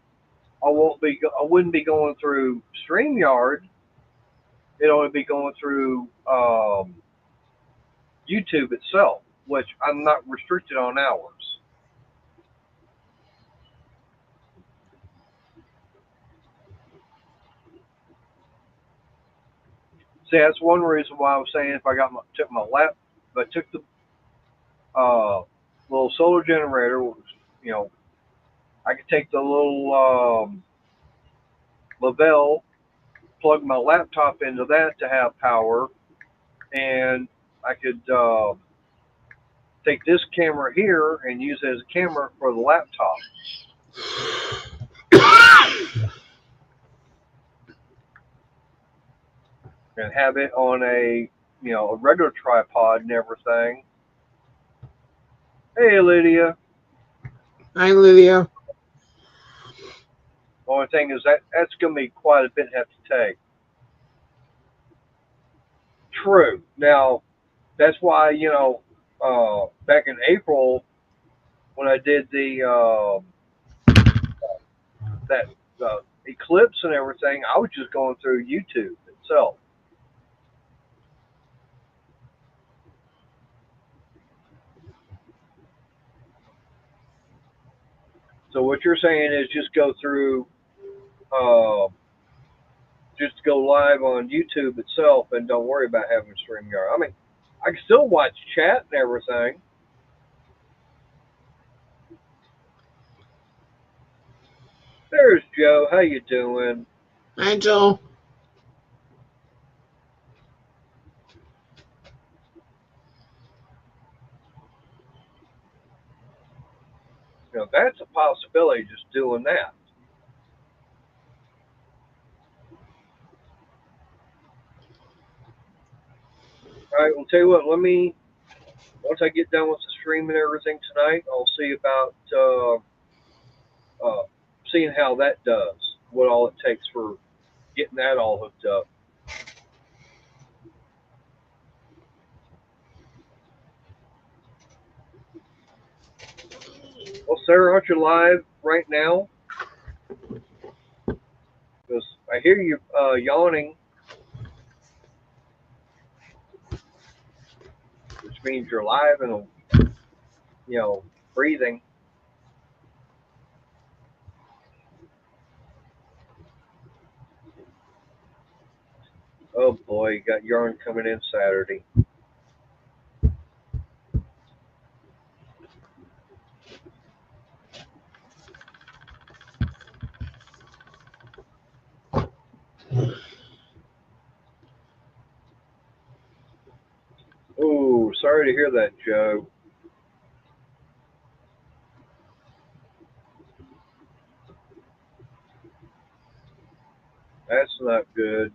I wouldn't be going through StreamYard. It'd only be going through YouTube itself, which I'm not restricted on hours. See, that's one reason why I was saying if I took my lap, if I took the little solar generator, I could take the little Lavelle, plug my laptop into that to have power, and I could take this camera here and use it as a camera for the laptop and have it on a regular tripod and everything. Hey, Lydia. Hi, Lydia. The only thing is that's going to be quite a bit have to take. True. Now, that's why, back in April when I did that eclipse and everything, I was just going through YouTube itself. So what you're saying is uh, just go live on YouTube itself and don't worry about having a StreamYard. I mean, I can still watch chat and everything. There's Joe. How you doing? Hi, Joe. That's a possibility, just doing that. All right, well, tell you what, once I get done with the stream and everything tonight, I'll see about seeing how that does, what all it takes for getting that all hooked up. Well, Sarah, aren't you live right now? Because I hear you yawning, which means you're live and breathing. Oh boy, you got yarn coming in Saturday. Oh, sorry to hear that, Joe. That's not good.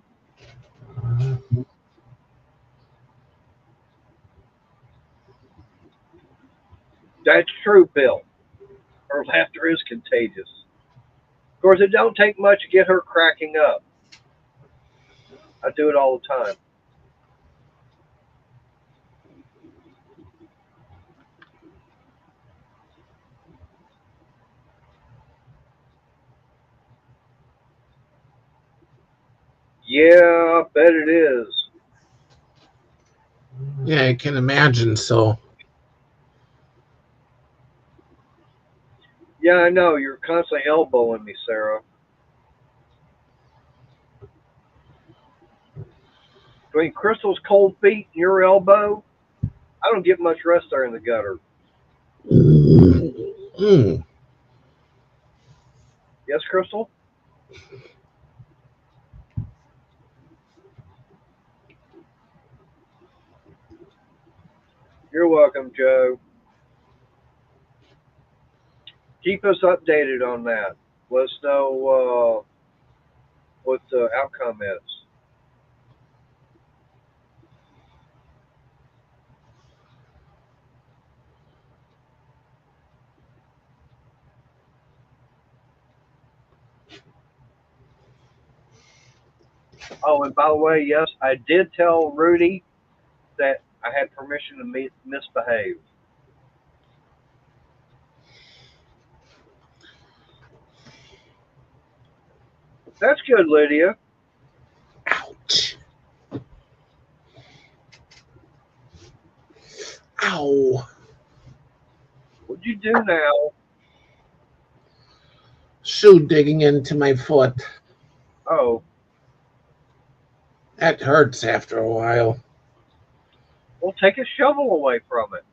That's true, Bill. Her laughter is contagious. Of course, it don't take much to get her cracking up. I do it all the time. Yeah, I bet it is. Yeah, I can imagine. So, Yeah, I know. You're constantly elbowing me, Sarah. Between Crystal's cold feet and your elbow, I don't get much rest there in the gutter. mm, Yes, Crystal? You're welcome, Joe. Keep us updated on that. Let us know what the outcome is. Oh, and by the way, yes, I did tell Rudy that I had permission to misbehave. That's good, Lydia. ouch. Ow. What'd you do now? Shoe digging into my foot. Oh, That hurts after a while. well, take a shovel away from it.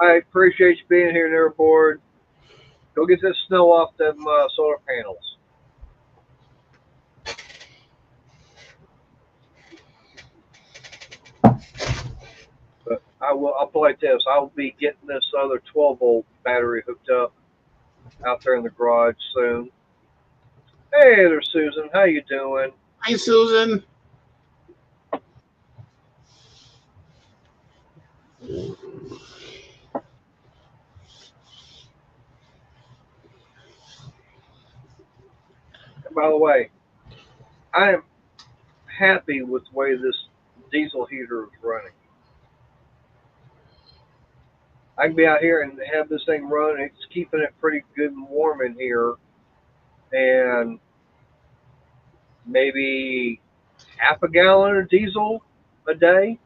I appreciate you being here, Airboard. Go get this snow off them solar panels. But I'll play like this. I'll be getting this other 12-volt battery hooked up out there in the garage soon. Hey there, Susan. How you doing? Hi, Susan. And by the way, I am happy with the way this diesel heater is running. I can be out here and have this thing run. It's keeping it pretty good and warm in here, and maybe half a gallon of diesel a day.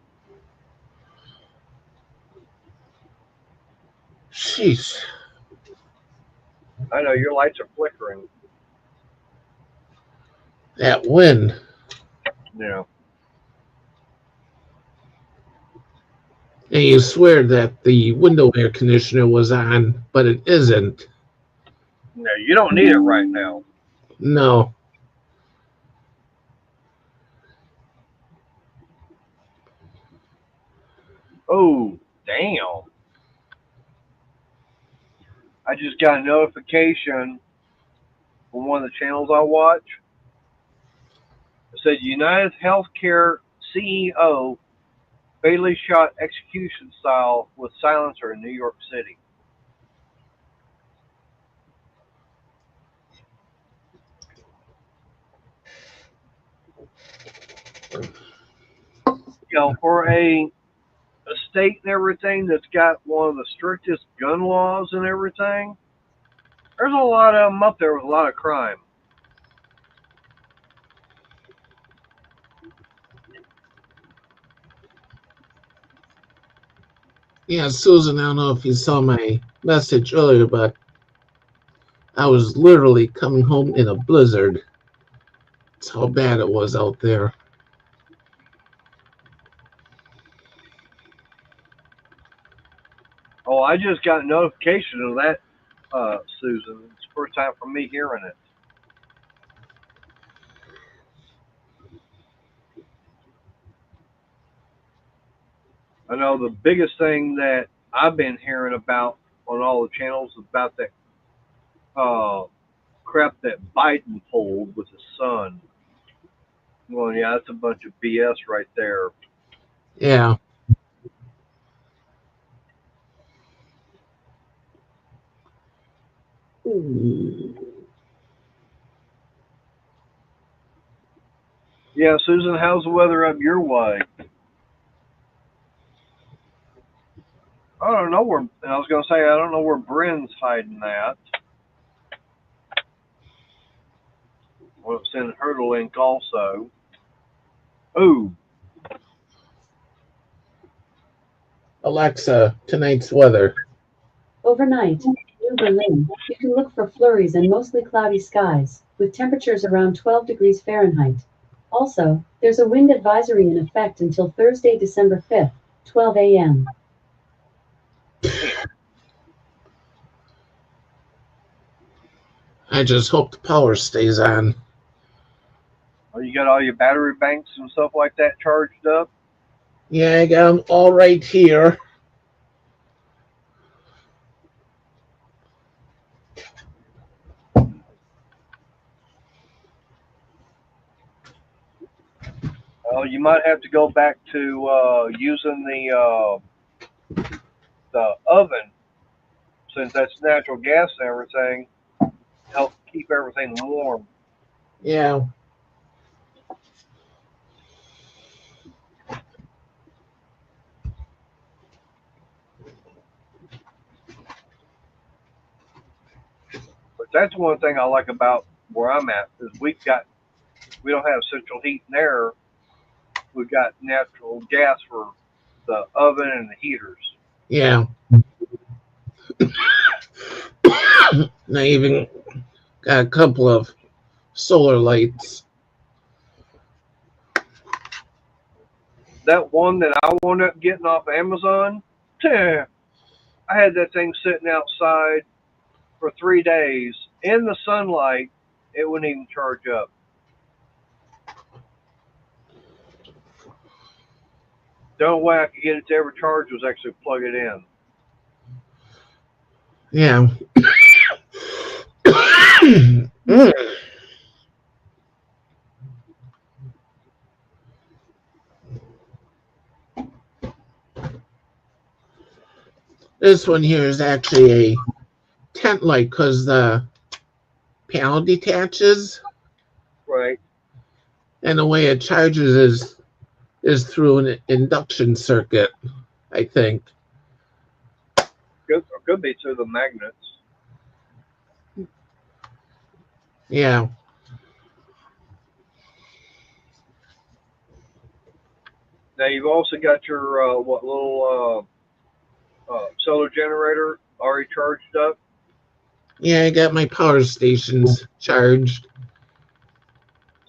Jeez. I know your lights are flickering. That wind. You know, And you swear that the window air conditioner was on, but it isn't. no, you don't need it right now. No. Oh, damn! I just got a notification from one of the channels I watch. It said United Healthcare CEO fatally shot execution style with silencer in New York City. You know, for a state and everything that's got one of the strictest gun laws and everything, there's a lot of them up there with a lot of crime. Yeah, Susan, I don't know if you saw my message earlier, but I was literally coming home in a blizzard. That's how bad it was out there. Oh, I just got a notification of that, Susan. It's the first time for me hearing it. I know the biggest thing that I've been hearing about on all the channels about that uh, crap that Biden pulled with the sun. Well, yeah, that's a bunch of BS right there. Yeah. Yeah, Susan, how's the weather up your way? I don't know where. I was gonna say I don't know where Bryn's hiding at. Well, send her the link also. Ooh, Alexa, tonight's weather. Overnight, New Berlin, you can look for flurries and mostly cloudy skies, with temperatures around 12 degrees Fahrenheit. Also, there's a wind advisory in effect until Thursday, December 5th, 12 a.m. I just hope the power stays on. oh, you got all your battery banks and stuff like that charged up? Yeah, I got them all right here. Well, you might have to go back to using the oven since that's natural gas and everything. Help keep everything warm. Yeah. But that's one thing I like about where I'm at is we don't have central heat and air. We've got natural gas for the oven and the heaters. Yeah. And I even got a couple of solar lights. That one that I wound up getting off Amazon, I had that thing sitting outside for 3 days in the sunlight. It wouldn't even charge up. The only way I could get it to ever charge was actually plug it in. Yeah. Mm. This one here is actually a tent light because the panel detaches, Right. and the way it charges is through an induction circuit, I think. Could be through the magnets. Yeah. Now you've also got your what little solar generator already charged up. Yeah, I got my power stations charged.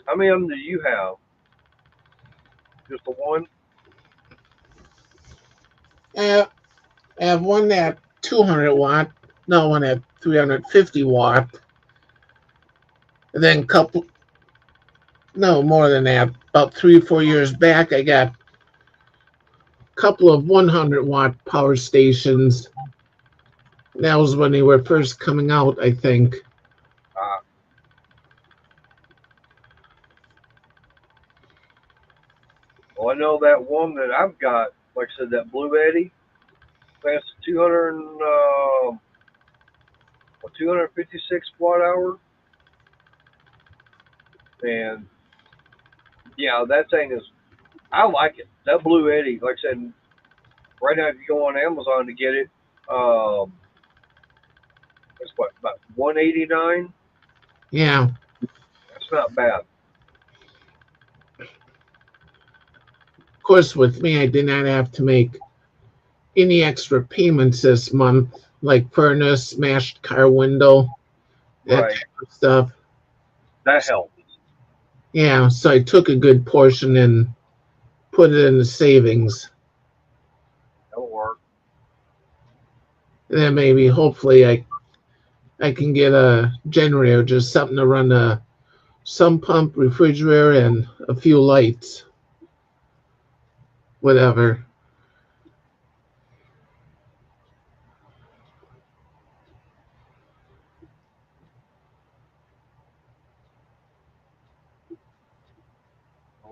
How many of them do you have? Just the one? I have one at 200 watt, no, one at 350 watt, and then no, more than that. About 3 or 4 years back, I got a couple of 100 watt power stations. That was when they were first coming out, I think. Well, I know that one that I've got, like I said, that Blue Eddy, that's 256 watt hour. And yeah, that thing is, I like it. That Blue Eddy, like I said, right now if you go on Amazon to get it, it's what, about 189? Yeah. That's not bad. Of course, with me, I did not have to make any extra payments this month, like furnace, smashed car window, that Right. type of stuff. That helps. Yeah, so I took a good portion and put it in the savings. That'll work. And then maybe, hopefully, I can get a generator, just something to run a sump pump, refrigerator, and a few lights. Whatever.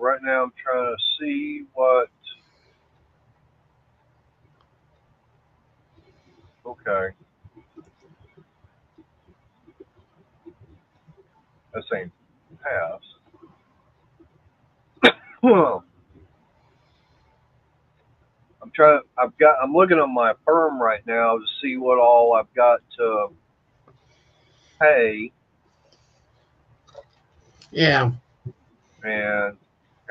right now I'm trying to see what. Okay. That same pass. I'm looking at my firm right now to see what all I've got to pay, Yeah. and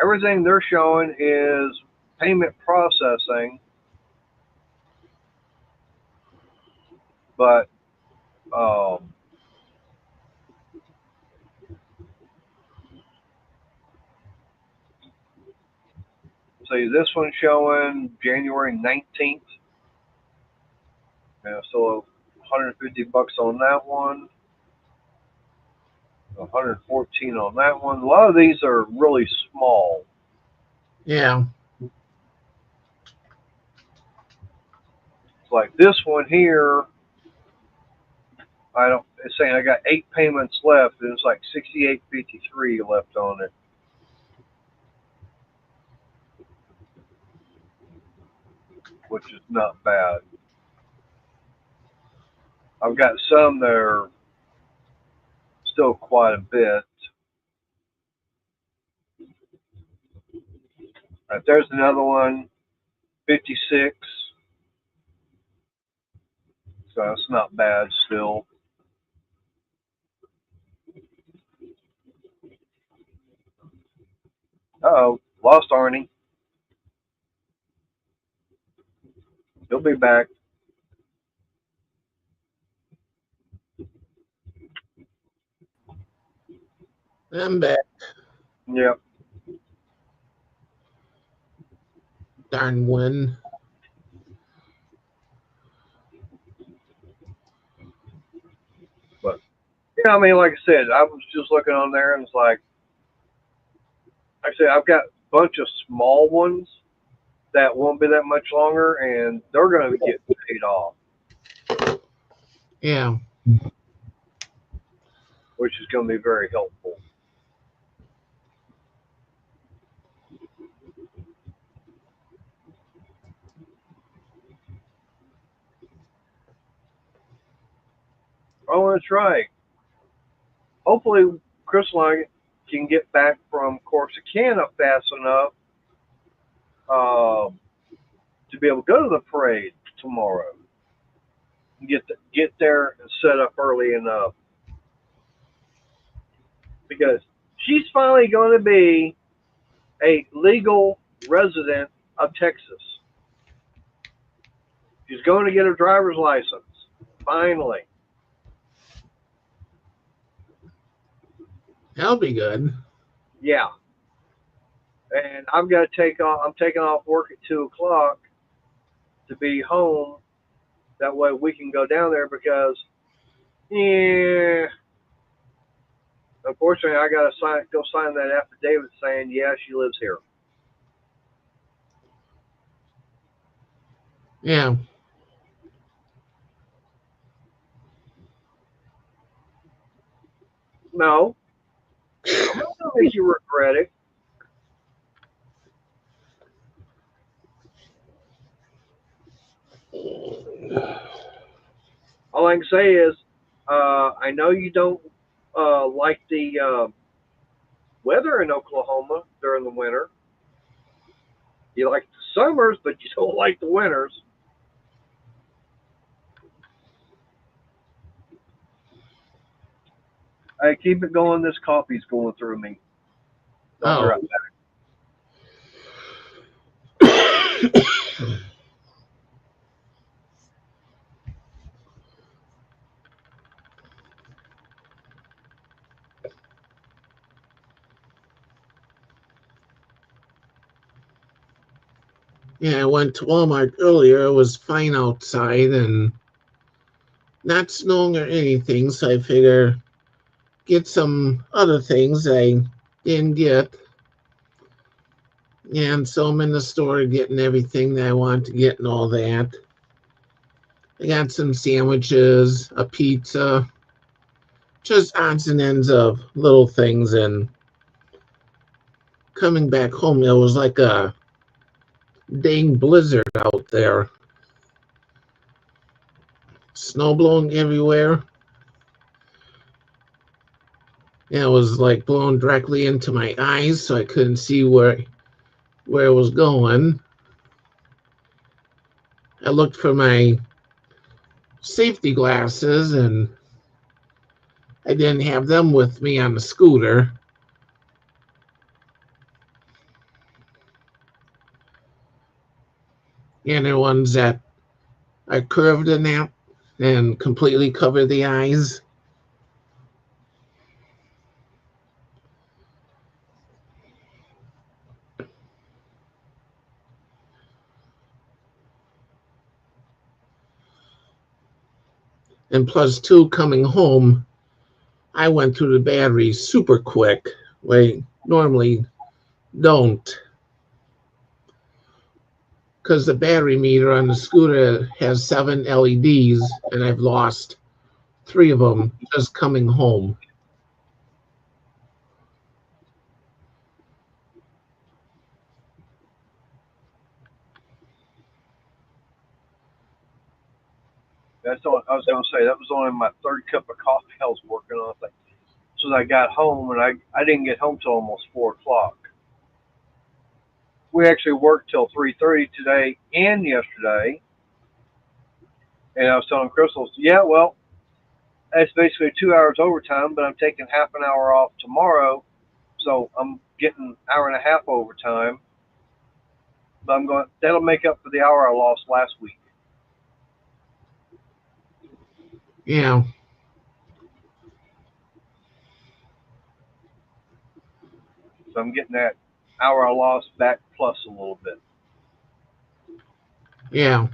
everything they're showing is payment processing, but see, this one's showing January 19th, and so $150 on that one, 114 on that one. A lot of these are really small. Yeah. It's like this one here. It's saying I got 8 payments left, and it's like 68.53 left on it, which is not bad. I've got some that are still quite a bit. Right, there's another one, 56. So it's not bad still. Uh-oh, lost Arnie. He'll be back. I'm back. Yep. Darn one. But yeah, I mean, like I said, I was just looking on there and it's like I said, I've got a bunch of small ones that won't be that much longer, and they're going to get paid off, Yeah. which is going to be very helpful. Oh, that's right. Hopefully, Chris and I can get back from Corsicana fast enough to be able to go to the parade tomorrow. Get there and set up early enough, because she's finally going to be a legal resident of Texas. She's going to get her driver's license finally. That'll be good. Yeah. And I've got to take off. I'm taking off work at 2:00 to be home. That way we can go down there because, yeah, unfortunately I got to go sign that affidavit saying, yeah, she lives here. Yeah. No, I'm not going to make you regret it. All I can say is, I know you don't like the weather in Oklahoma during the winter. You like the summers, but you don't like the winters. Hey, keep it going. This coffee's going through me. I'll be right back. Yeah, I went to Walmart earlier. It was fine outside and not snowing or anything, so I figure get some other things I didn't get. And so I'm in the store getting everything that I want to get and all that. I got some sandwiches, a pizza, just odds and ends of little things. And coming back home, it was like a dang blizzard out there. Snow blowing everywhere. And it was like blowing directly into my eyes, so I couldn't see where it was going. I looked for my safety glasses, and I didn't have them with me on the scooter. And they're ones that are curved in that and completely cover the eyes. And plus, two, coming home, I went through the battery super quick. Like, normally don't. Because the battery meter on the scooter has 7 LEDs, and I've lost 3 of them just coming home. That's all I was going to say. That was only my third cup of coffee I was working on. So I got home, and I didn't get home till almost 4 o'clock. We actually worked till 3:30 today and yesterday. And I was telling Crystal, yeah, well, that's basically 2 hours overtime, but I'm taking half an hour off tomorrow, so I'm getting an hour and a half overtime. But that'll make up for the hour I lost last week. Yeah. So I'm getting that hour I lost back plus a little bit. Yeah.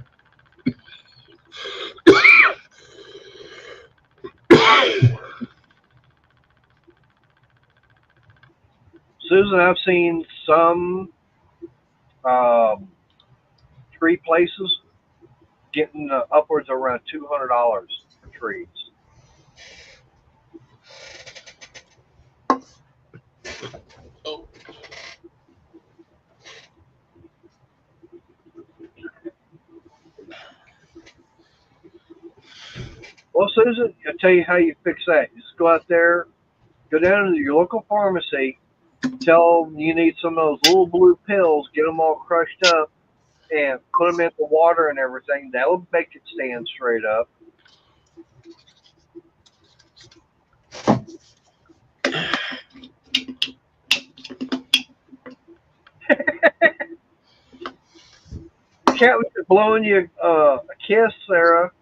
Susan, I've seen some tree places getting upwards of around $200 for trees. Well, Susan, I'll tell you how you fix that. You just go out there, go down to your local pharmacy, tell them you need some of those little blue pills, get them all crushed up, and put them in the water and everything. That'll make it stand straight up. Cat was just blowing you a kiss, Sarah.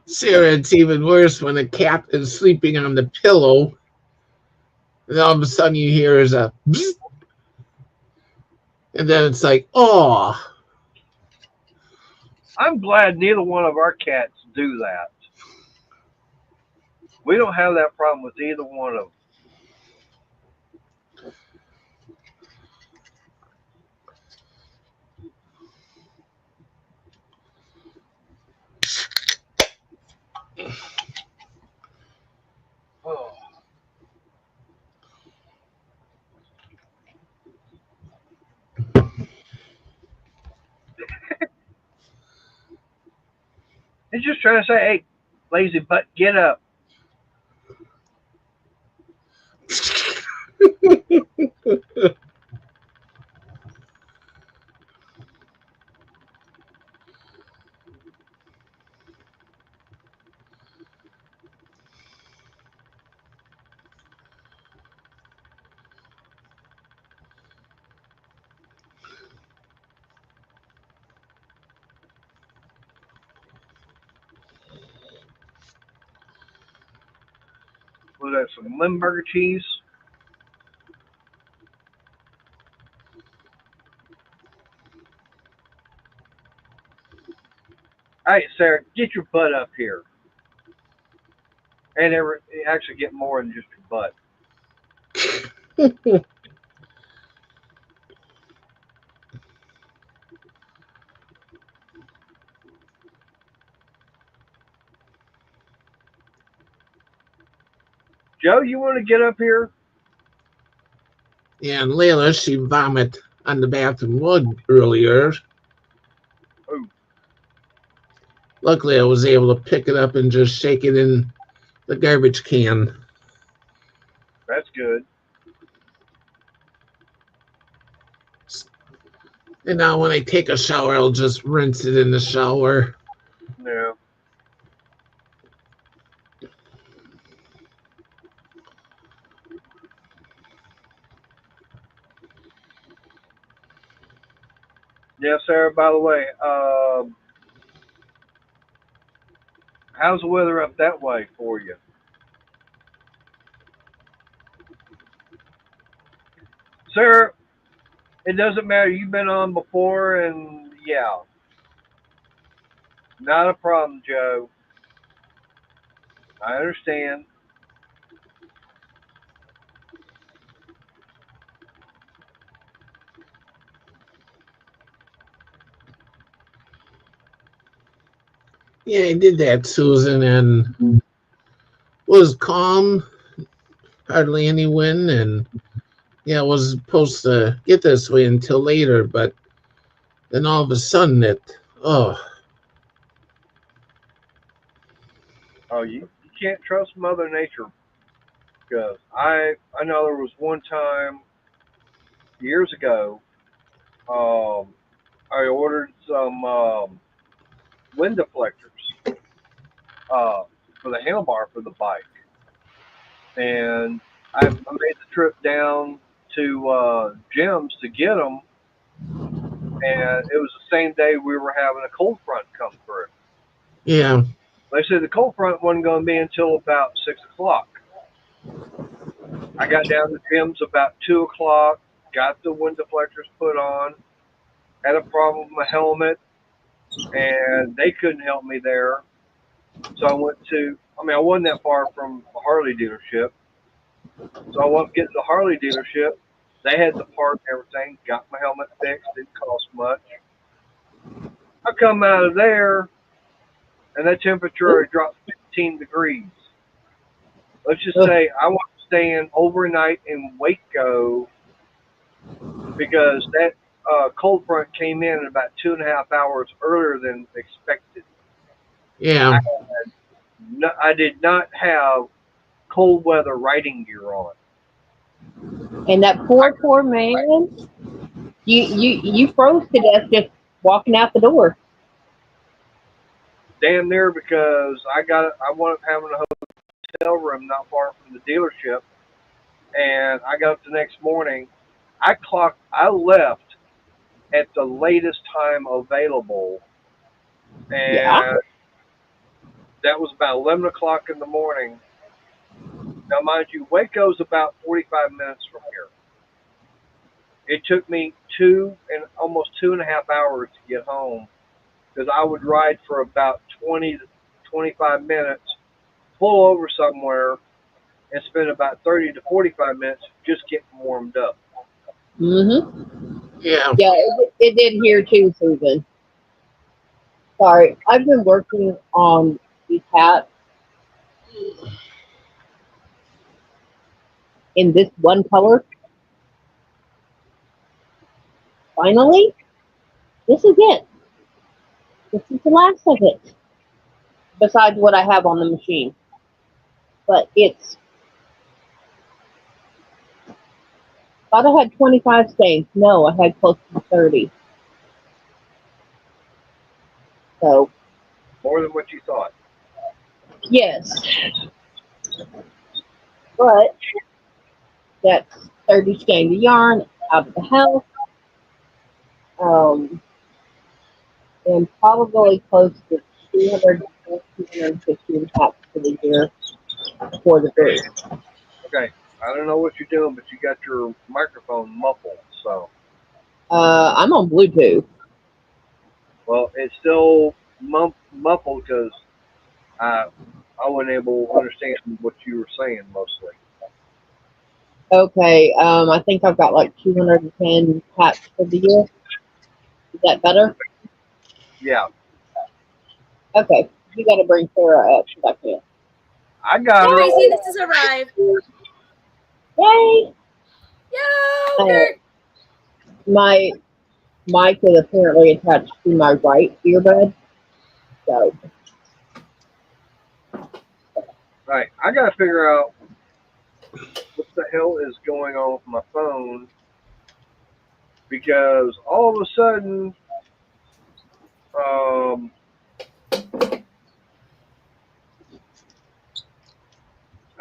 Sarah, it's even worse when a cat is sleeping on the pillow, and all of a sudden you hear is a bzz, and then it's like, oh. I'm glad neither one of our cats do that. We don't have that problem with either one of them. Oh. He's just trying to say, hey, lazy butt, get up. Was that some Limburger cheese? All right, Sarah, get your butt up here. And actually get more than just your butt. Joe, you want to get up here? Yeah, and Layla, she vomited on the bathroom wood earlier. Oh, Luckily, I was able to pick it up and just shake it in the garbage can. that's good. And now when I take a shower, I'll just rinse it in the shower. Yeah. Yes, sir. By the way, how's the weather up that way for you? Sir, it doesn't matter. You've been on before, and yeah, not a problem, Joe. I understand. Yeah, I did that, Susan, and was calm, hardly any wind, and yeah, I was supposed to get this way until later, but then all of a sudden oh, Oh, you can't trust Mother Nature because I know there was one time years ago. Um, I ordered some wind deflectors uh, for the handlebar for the bike, and I made the trip down to Jim's to get them, and it was the same day we were having a cold front come through. yeah, They said the cold front wasn't going to be until about 6 o'clock. I got down to Jim's about 2 o'clock, got the wind deflectors put on, had a problem with my helmet, and they couldn't help me there. So I went to, I mean, I wasn't that far from a Harley dealership. So I went to get to the Harley dealership. They had the part and everything, got my helmet fixed, didn't cost much. I come out of there, and that temperature had dropped 15 degrees. Let's just say I was staying overnight in Waco because that cold front came in about 2.5 hours earlier than expected. yeah, I, no, I did not have cold weather riding gear on. And that poor man, you froze to death just walking out the door. Damn near because I wound up having a hotel room not far from the dealership, and I got up the next morning. I left at the latest time available, Yeah. and that was about 11 o'clock in the morning. Now, mind you, Waco's about 45 minutes from here. It took me almost 2.5 hours to get home because I would ride for about 20 to 25 minutes, pull over somewhere, and spend about 30 to 45 minutes just getting warmed up. yeah. Yeah, it did here too, Susan. Sorry, I've been working on these hats in this one color. Finally, this is it. This is the last of it. Besides what I have on the machine, but it's thought I had 25 stains. No, I had close to 30. So More than what you thought. yes, but that's 30 skeins of yarn out of the house. And probably close to 200, 250 hats for the year for the group. Okay, I don't know what you're doing, but you got your microphone muffled. So, I'm on Bluetooth. well, it's still muffled because I I wasn't able to understand what you were saying mostly. Okay, I think I've got like 210 hats for the year. Is that better? Yeah, Okay, you got to bring Sarah up because I can't. I got her. Tracy, this has arrived. Yay! Yo, Uh, Kurt. my mic is apparently attached to my right earbud. So Right. I got to figure out what the hell is going on with my phone because all of a sudden, um,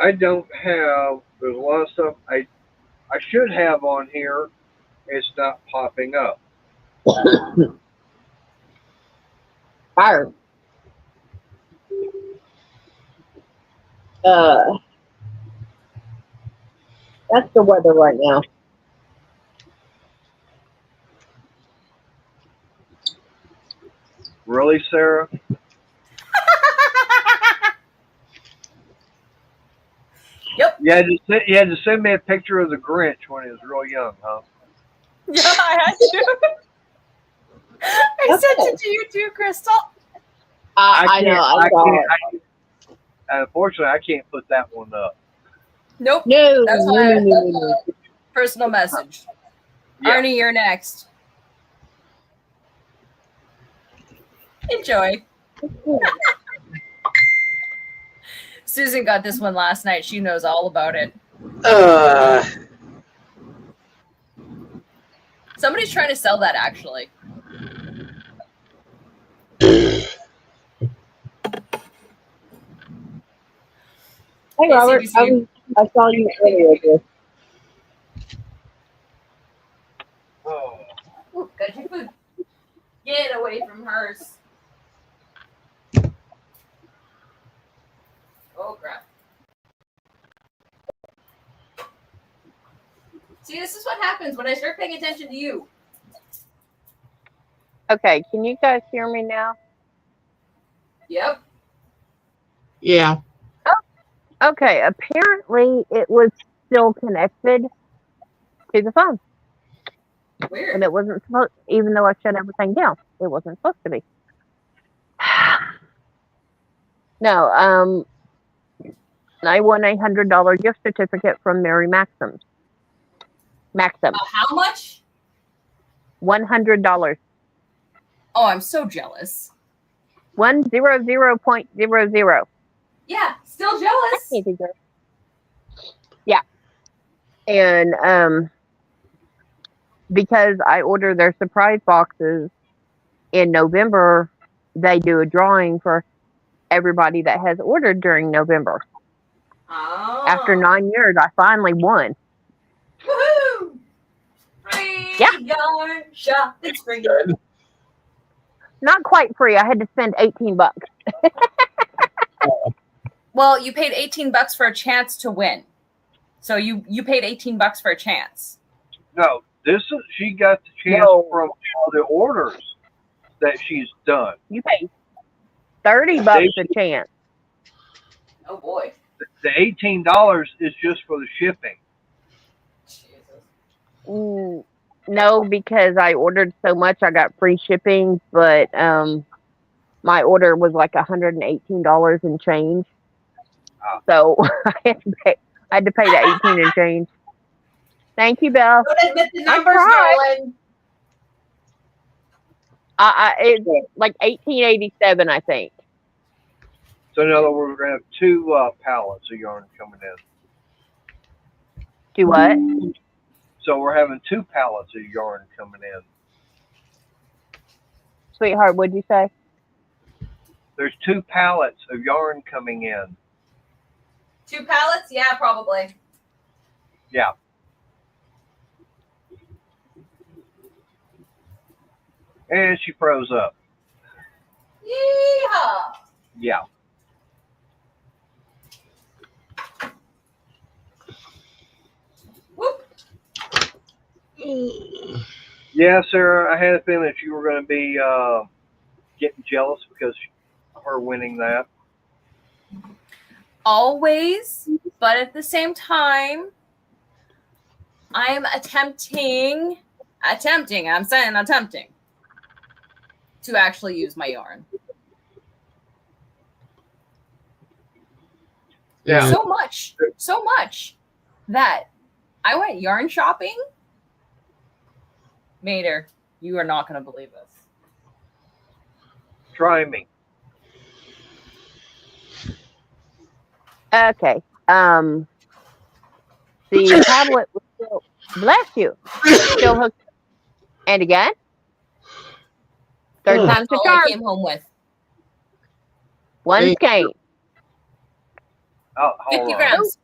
I don't have. There's a lot of stuff I should have on here. It's not popping up. fire. That's the weather right now. Really, Sarah? Yep. You had to send me a picture of the Grinch when he was real young, huh? Yeah, I had to. I sent it to you too, Crystal. I know. I saw it. Unfortunately, I can't put that one up. Nope. No, That's no, why no, no, no, no. personal message. Yeah. Arnie, you're next. Enjoy. Susan got this one last night. She knows all about it. Somebody's trying to sell that, actually. Hey, Robert. CBC. I saw you earlier. Dear. Oh. Ooh, got your food. Get away from hers. Oh, crap. See, this is what happens when I start paying attention to you. Okay, can you guys hear me now? Yep. Yeah. Okay, apparently it was still connected to the phone, and Weird. it wasn't supposed. Even though I shut everything down, it wasn't supposed to be. No, I won $100 gift certificate from Mary Maxim. Maxim, How much? $100. Oh, I'm so jealous. 100.00. Yeah, still jealous. Yeah, and because I order their surprise boxes in November, they do a drawing for everybody that has ordered during November. Oh. After 9 years, I finally won. Woohoo! Free Yeah. yarn shopping free. Not quite free. I had to spend $18. Well, you paid $18 for a chance to win. So you paid $18 for a chance. No, she got the chance from all the orders that she's done. You pay $30 a chance. Oh boy. The $18 is just for the shipping. No, because I ordered so much, I got free shipping, but my order was like $118 and change. So I had to pay the 18 and change. Thank you, Belle. Don't admit the numbers, darling. It's like 1887, I think. So in other words, we're going to have two pallets of yarn coming in. Do what? So we're having two pallets of yarn coming in. Sweetheart, what'd you say? There's two pallets of yarn coming in. 2 pallets? Yeah, probably. Yeah. And she froze up. Yeehaw! Yeah. Whoop. Yeah, Sarah, I had a feeling that you were going to be getting jealous because of her winning that. Always, but at the same time, I'm attempting to actually use my yarn. Yeah. So much that I went yarn shopping. Mater, you are not going to believe this. Try me. Okay. The tablet was still, bless you, still hooked. And again, third Oh, time's the All I charm. came home with One Thank skein. Oh, hold 50 on. grams.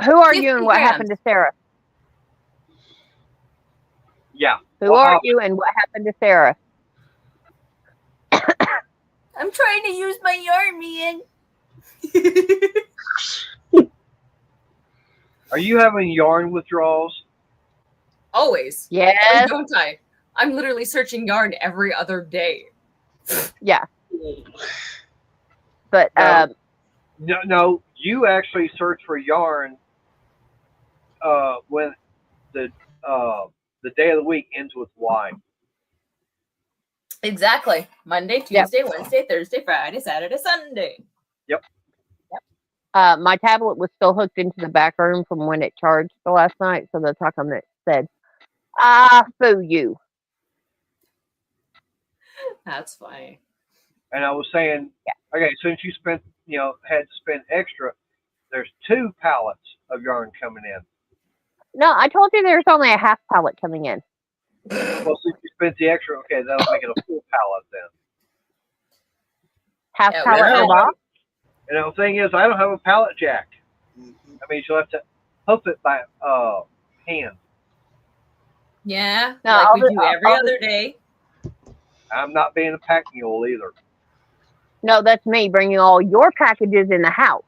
Who are 50 you and what grams. happened to Sarah? Yeah. Who are you and what happened to Sarah? I'm trying to use my yarn, man. Are you having yarn withdrawals? Always. Why Yes. don't I? I'm literally searching yarn every other day. Yeah. But No. You actually search for yarn when the day of the week ends with Y. Exactly. Monday, Yep. Tuesday, Wednesday, Thursday, Friday, Saturday, Sunday. Yep. my tablet was still hooked into the back room from when it charged the last night, so that's how come it said, "Boo you." That's funny. And I was saying, okay, since you had to spend extra, there's 2 pallets of yarn coming in. No, I told you there's only a half pallet coming in. Well, since you spent the extra, okay, that'll make it a full pallet then. Half Yeah, pallet well, for Bob? And the thing is, I don't have a pallet jack. I mean, you'll have to hoof it by hand. Yeah, No, like I'll we do- do every I'll- other day. I'm not being a pack mule either. No, that's me bringing all your packages in the house.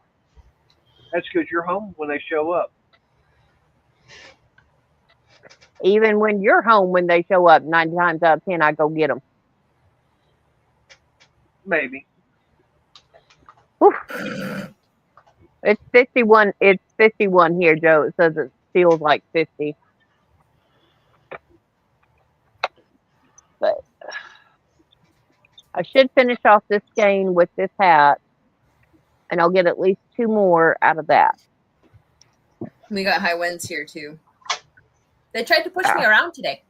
That's because you're home when they show up. Even when you're home when they show up, 9 times out of 10, I go get them. Maybe. It's 51. It's 51 here, Joe. It says it feels like 50. But I should finish off this skein with this hat, and I'll get at least 2 more out of that. We got high winds here too. They tried to push me around today.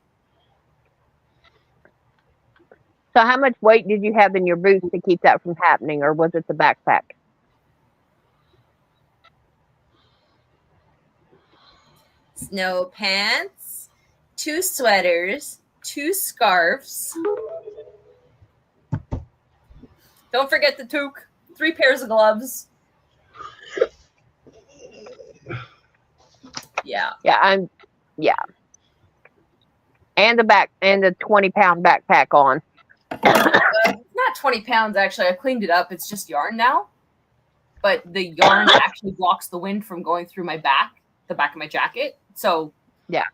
So how much weight did you have in your boots to keep that from happening, or was it the backpack? Snow pants, 2 sweaters, 2 scarves. Don't forget the toque. 3 pairs of gloves. Yeah. Yeah. And the 20-pound backpack on. Not 20 pounds, actually. I cleaned it up. It's just yarn now. But the yarn actually blocks the wind from going through my back, the back of my jacket. So, yeah.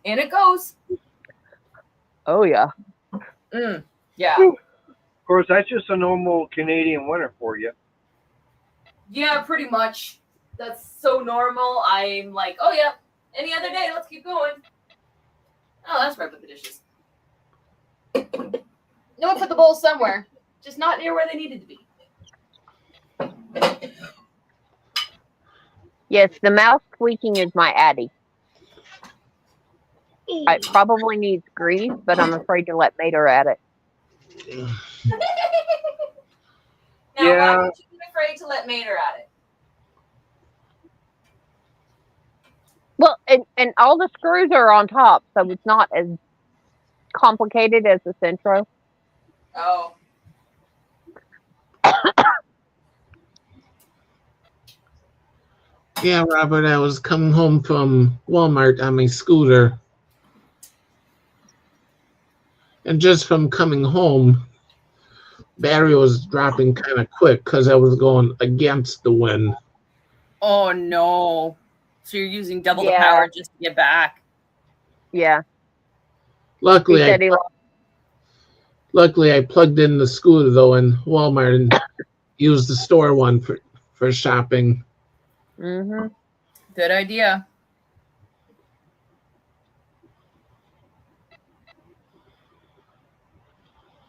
In it goes. Oh, yeah. Yeah. Of course, that's just a normal Canadian winter for you. Yeah, pretty much. That's so normal. I'm like, oh, yeah, any other day, let's keep going. Oh, that's where I put the dishes. No, I put the bowls somewhere, just not near where they needed to be. Yes, the mouse squeaking is my Addie. It probably needs grease, but I'm afraid to let Mater at it. Now, why would you be afraid to let Mater at it? Well, and all the screws are on top, so it's not as complicated as the Centro. Oh. Yeah, Robert, I was coming home from Walmart on my scooter. And just from coming home, battery was dropping kind of quick because I was going against the wind. Oh, no. So you're using double the power just to get back. Yeah. Luckily, I plugged in the scooter, though, in Walmart and used the store one for shopping. Mm-hmm. Good idea.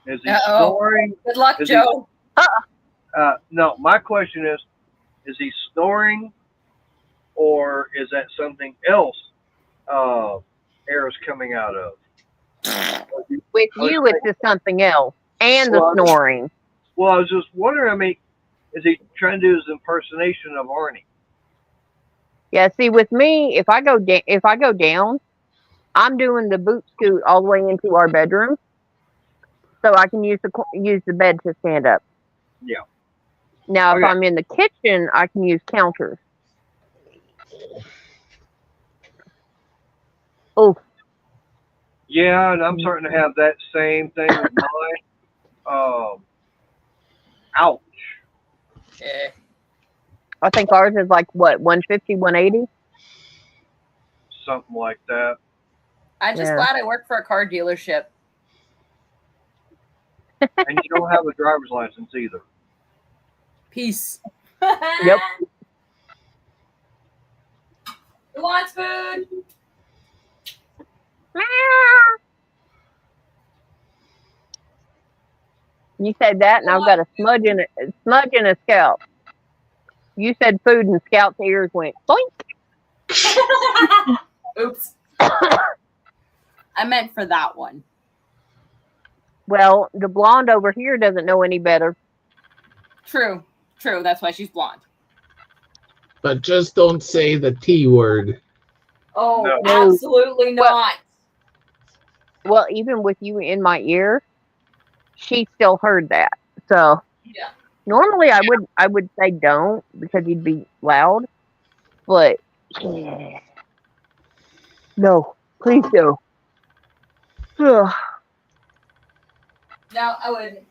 Is he storing? Good luck, Joe. No, my question is, Is he snoring, or is that something else? Air is coming out of. With I was you, it's just something else, and the Well, snoring. Well, I was just wondering. I mean, is he trying to do his impersonation of Arnie? Yeah. See, with me, if I go down, I'm doing the boot scoot all the way into our bedroom, so I can use the bed to stand up. Yeah. Now, if Okay. I'm in the kitchen, I can use counters. Oh, Yeah, and I'm starting to have that same thing with mine. Ouch. Eh. I think ours is like what 150, 180. Something like that. I'm just Yeah. glad I work for a car dealership. And you don't have a driver's license either. Peace. Yep. Who wants food? You said that, and I've got a smudge in a scalp. You said food, and Scout's ears went boink. Oops. I meant for that one. Well, the blonde over here doesn't know any better. True. True. That's why she's blonde. But just don't say the T word. Oh, No. absolutely not. Well, even with you in my ear, she still heard that. So Yeah. normally I would say don't because you'd be loud, but no, please do. Ugh. No, I wouldn't.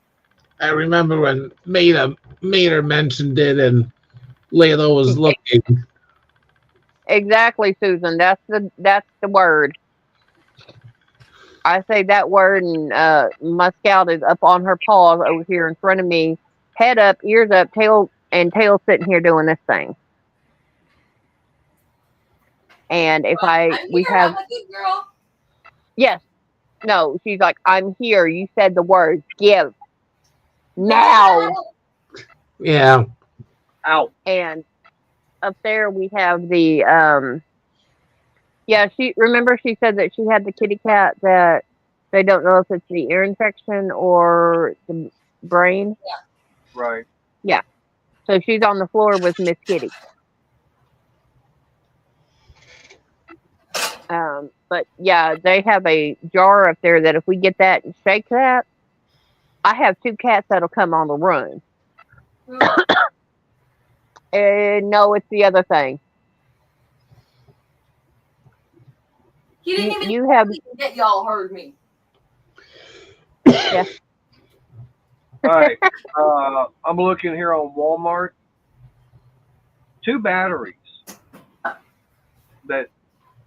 I remember when Mater mentioned it and Layla was looking. Exactly, Susan. That's the word. I say that word, and my Scout is up on her paws over here in front of me, head up, ears up, tail sitting here doing this thing. And if But I'm we here. have I'm a good girl. yes, no, she's like, I'm here. You said the word, give now. Yeah. Ouch. And up there we have the yeah, she said that she had the kitty cat that they don't know if it's the ear infection or the brain. Right. Yeah. So she's on the floor with Miss Kitty. But yeah, they have a jar up there that if we get that and shake that, I have 2 cats that'll come on the run. And no, it's the other thing. He didn't even You have get y'all heard me. yeah. All right. I'm looking here on Walmart. 2 batteries. That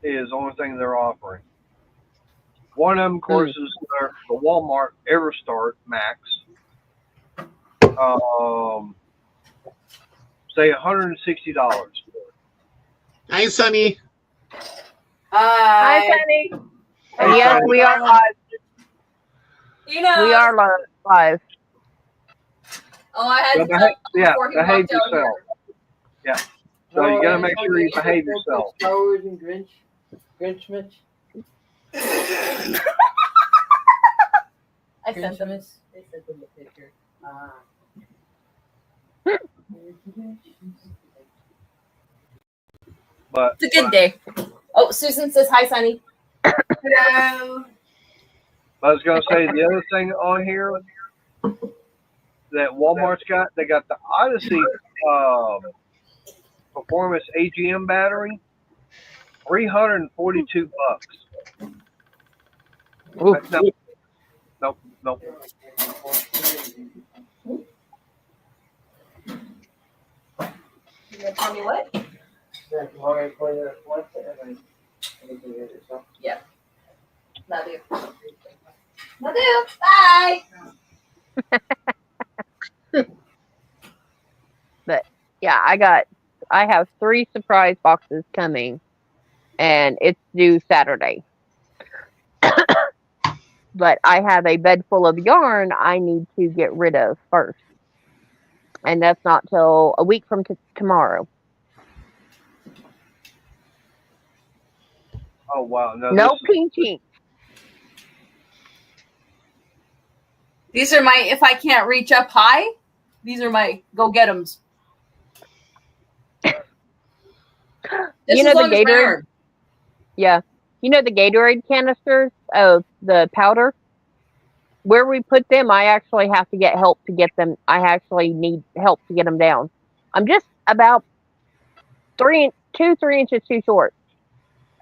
is the only thing they're offering. One of them, of course, is the Walmart EverStart Max. Say $160. Hi, Sonny. Hi, Sunny. And yes, we are live. You know. We are live. Oh, I had to tell before he behave walked out yourself. here. Yeah. So you got to make sure you behave yourself. Star Wars and Grinch Mitch. I sent them. They sent them the picture. But It's a good day. Oh, Susan says hi, Sunny. Hello. I was going to say the other thing on here that Walmart's got, they got the Odyssey Performance AGM battery, $342. Nope. You gonna tell me what? Yeah. Love you. Love you. Bye. But yeah, I have 3 surprise boxes coming, and it's due Saturday. But I have a bed full of yarn I need to get rid of first. and that's not till a week from tomorrow. Oh wow! No, No this pinching. These are my if I can't reach up high. These are my go get 'ems. You know the Gatorade. Yeah, you know the Gatorade canisters of the powder. Where we put them, I actually have to get help to get them. I actually need help to get them down. I'm just about 3 inches too short.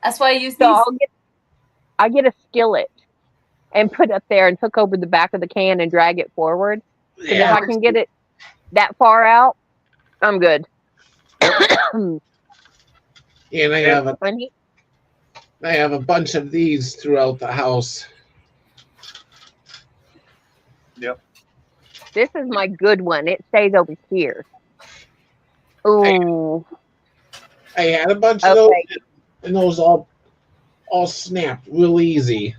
That's why I use So these. I get a skillet and put up there and hook over the back of the can and drag it forward. Because if I can get it that far out, I'm good. And I have a bunch of these throughout the house. Yep. This is my good one. It stays over here. Ooh. I had a bunch of those, and those all snapped real easy.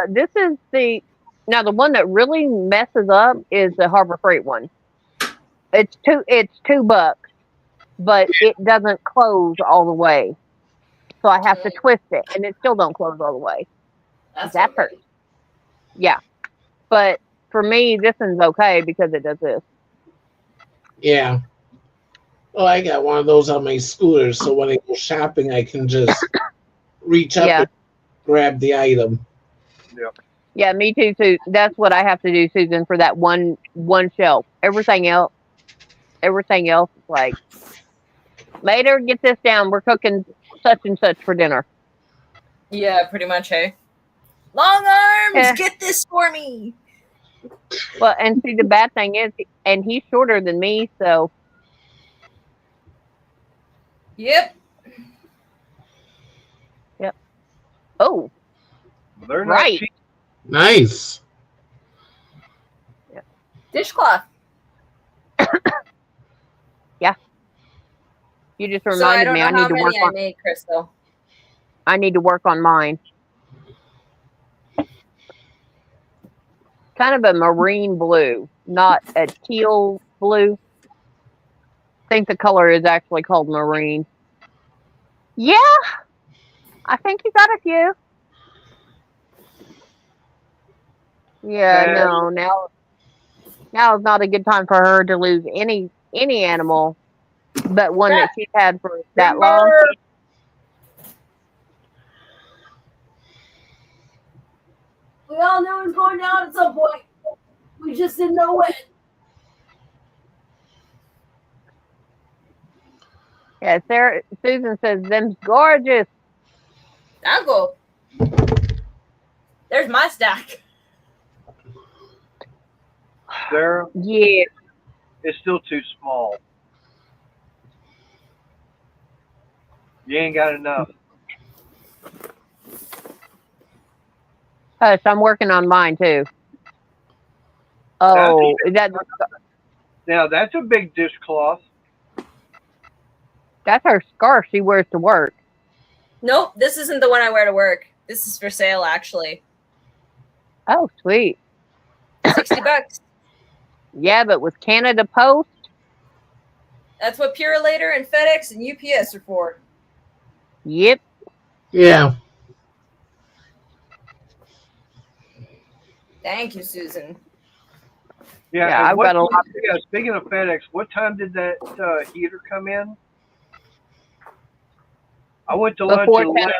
This is the one that really messes up is the Harbor Freight one. It's $2, but it doesn't close all the way. So I have to twist it, and it still don't close all the way. That hurts. Yeah. But for me, this one's okay because it does this. Yeah. Well, I got one of those on my scooter, so when I go shopping, I can just reach up and grab the item. Yep. Yeah, me too. So that's what I have to do, Susan, for that one shelf. Everything else is like, later, get this down. We're cooking such and such for dinner. Yeah, pretty much. Hey, long arms, get this for me. Well, and see, the bad thing is, and he's shorter than me, so. Yep. Oh. They're right. Not cheap. Nice. Yeah. Dishcloth. Yeah. You just reminded so I don't me. know I need how to many work I on. made, Crystal. I need to work on mine. Kind of a marine blue, not a teal blue. I think the color is actually called marine. Yeah, I think you got a few. Yeah, no, now is not a good time for her to lose any animal, but one that she's had for that long. We all knew it was going down at some point. We just didn't know when. Yeah, Susan says them's gorgeous. I'll go. There's my stack. Sarah? Yeah. It's still too small. You ain't got enough. Hush, I'm working on mine too. Oh, now that's a big dishcloth. That's her scarf she wears to work. Nope, this isn't the one I wear to work. This is for sale, actually. Oh, sweet. $60. Yeah, but with Canada Post. That's what Purolator and FedEx and UPS are for. Yep. Yeah. Thank you, Susan. Yeah, I've got a lot. Yeah, speaking of FedEx, what time did that heater come in? I went to lunch at 11.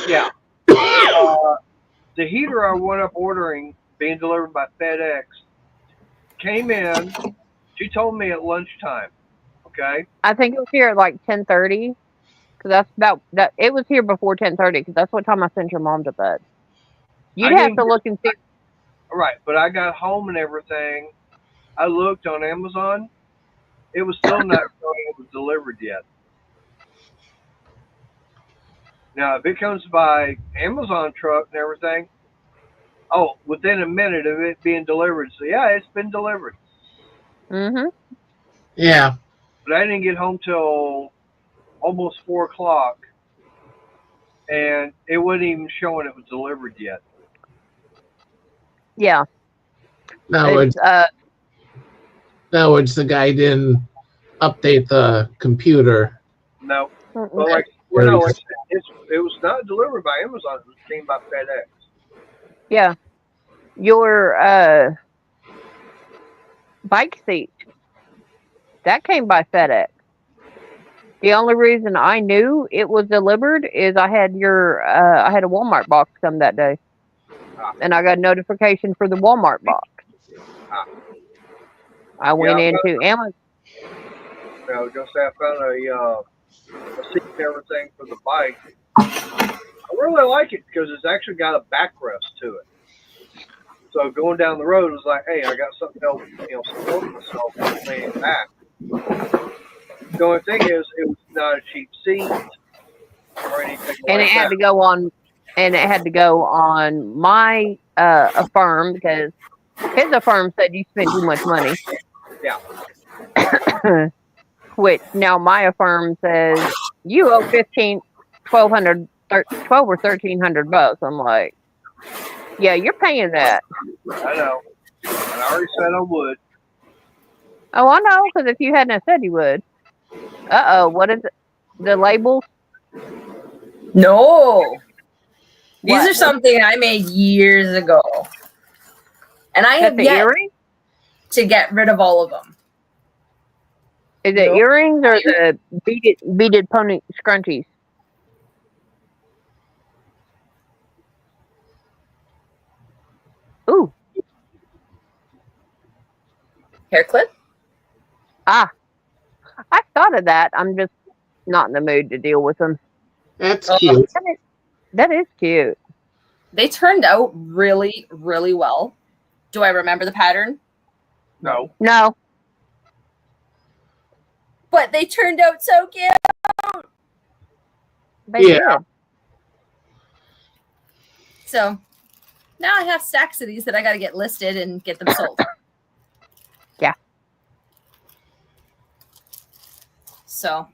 Yeah. The heater I wound up ordering, being delivered by FedEx, came in. She told me at lunchtime. Okay. I think it was here at like 10:30, because that's about that. It was here before 10:30, because that's what time I sent your mom to bed. You'd have to look and see. Right, but I got home and everything. I looked on Amazon. It was still not showing it was delivered yet. Now, if it comes by Amazon truck and everything, within a minute of it being delivered. So, yeah, it's been delivered. Mm-hmm. Yeah. But I didn't get home till almost 4 o'clock, and it wasn't even showing it was delivered yet. Yeah. No, In other words, the guy didn't update the computer. No, Mm-mm. but like no, like I said, it was not delivered by Amazon. It came by FedEx. Yeah. Your bike seat, that came by FedEx. The only reason I knew it was delivered is I had a Walmart box come that day. And I got a notification for the Walmart box. I went into Amazon. I was gonna say I found a seat and everything for the bike. I really like it because it's actually got a backrest to it. So going down the road was like, hey, I got something else, support myself laying back. The only thing is, it was not a cheap seat or anything And like it had that. to go on, my Affirm because his Affirm said you spent too much money. Yeah. Which now my Affirm says you owe 1,200, 12 or $1,300. I'm like, yeah, you're paying that. I know. And I already said I would. Oh, I know, because if you hadn't have said you would. What is it? The labels? No. These What? are something I made years ago. And I have the yet earrings? to get rid of all of them. Is it earrings or the beaded pony scrunchies? Ooh. Hair clip? I thought of that. I'm just not in the mood to deal with them. That's cute. That is cute. They turned out really, really well. Do I remember the pattern? No. No. But they turned out so cute. They did. So now I have stacks of these that I got to get listed and get them sold. Yeah. So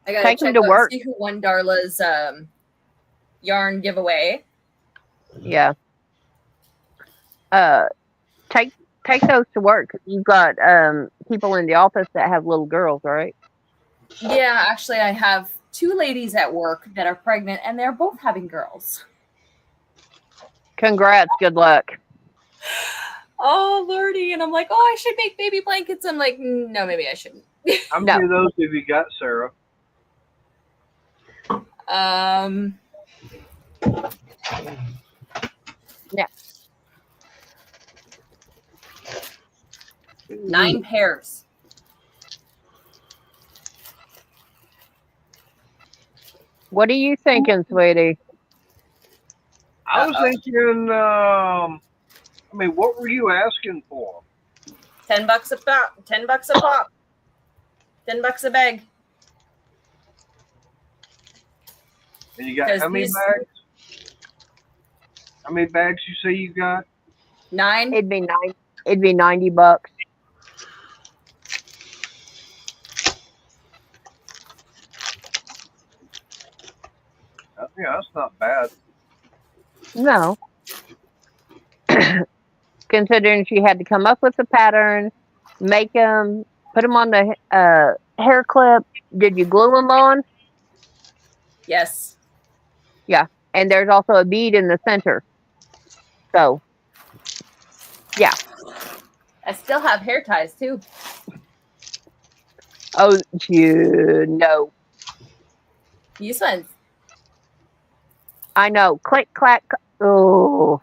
I got Take to them check to out work. see who won Darla's yarn giveaway. Yeah. Take those to work. You've got people in the office that have little girls, right? Yeah, actually, I have 2 ladies at work that are pregnant, and they're both having girls. Congrats. Good luck. Oh, Lordy. And I'm like, oh, I should make baby blankets. I'm like, no, maybe I shouldn't. How many of those have you got, Sarah? Yeah. 9 pairs. What are you thinking, sweetie? I was thinking, what were you asking for? $10 a pop. $10 a pop. $10 a bag. And you got how many bags? How many bags you say you got? 9. It'd be $90. Yeah, that's not bad. No. Considering she had to come up with the pattern, make them, put them on the hair clip. Did you glue them on? Yes. Yeah. And there's also a bead in the center. So, yeah. I still have hair ties, too. Oh, no. These ones. I know. Click, clack. Oh.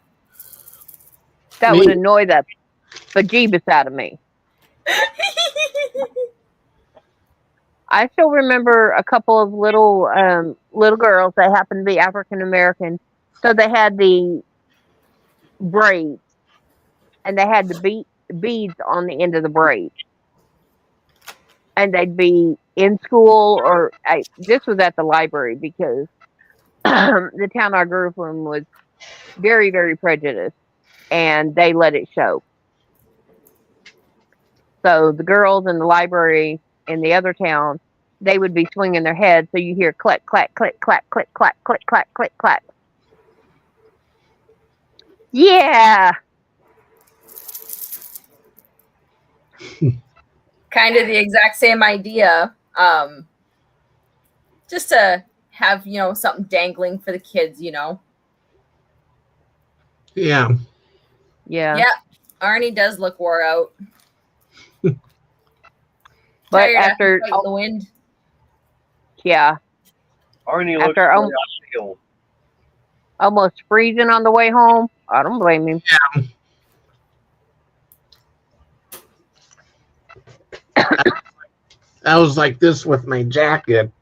That would annoy the bejeebus out of me. I still remember a couple of little girls that happened to be African American. So they had the braids, and they had the beads on the end of the braid. And they'd be in school, or this was at the library because the town I grew from was very, very prejudiced, and they let it show. So the girls in the library in the other town, they would be swinging their heads, so you hear click, clack, click, clack, click, clack, click, clack, click, clack. Yeah. kind of the exact same idea. Just to have, something dangling for the kids, Yeah. Yeah. Yeah, Arnie does look wore out. But Tired after fighting the wind. Yeah. Arnie looks After the way I feel. almost freezing on the way home, I don't blame him. I was like this with my jacket,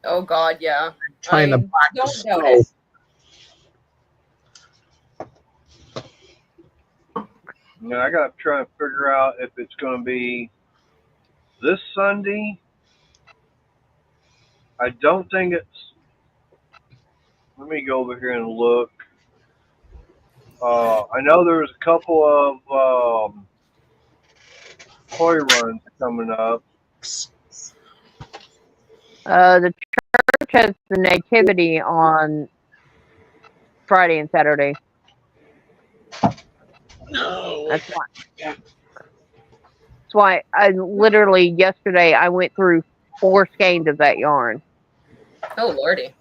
Oh God, yeah. trying to I block the don't doubt snow. You know, I got to try and figure out if it's going to be this Sunday. I don't think it's. Let me go over here and look. I know there's a couple of toy runs coming up. The church has the nativity on Friday and Saturday. No. That's why I literally yesterday I went through 4 skeins of that yarn. Oh Lordy.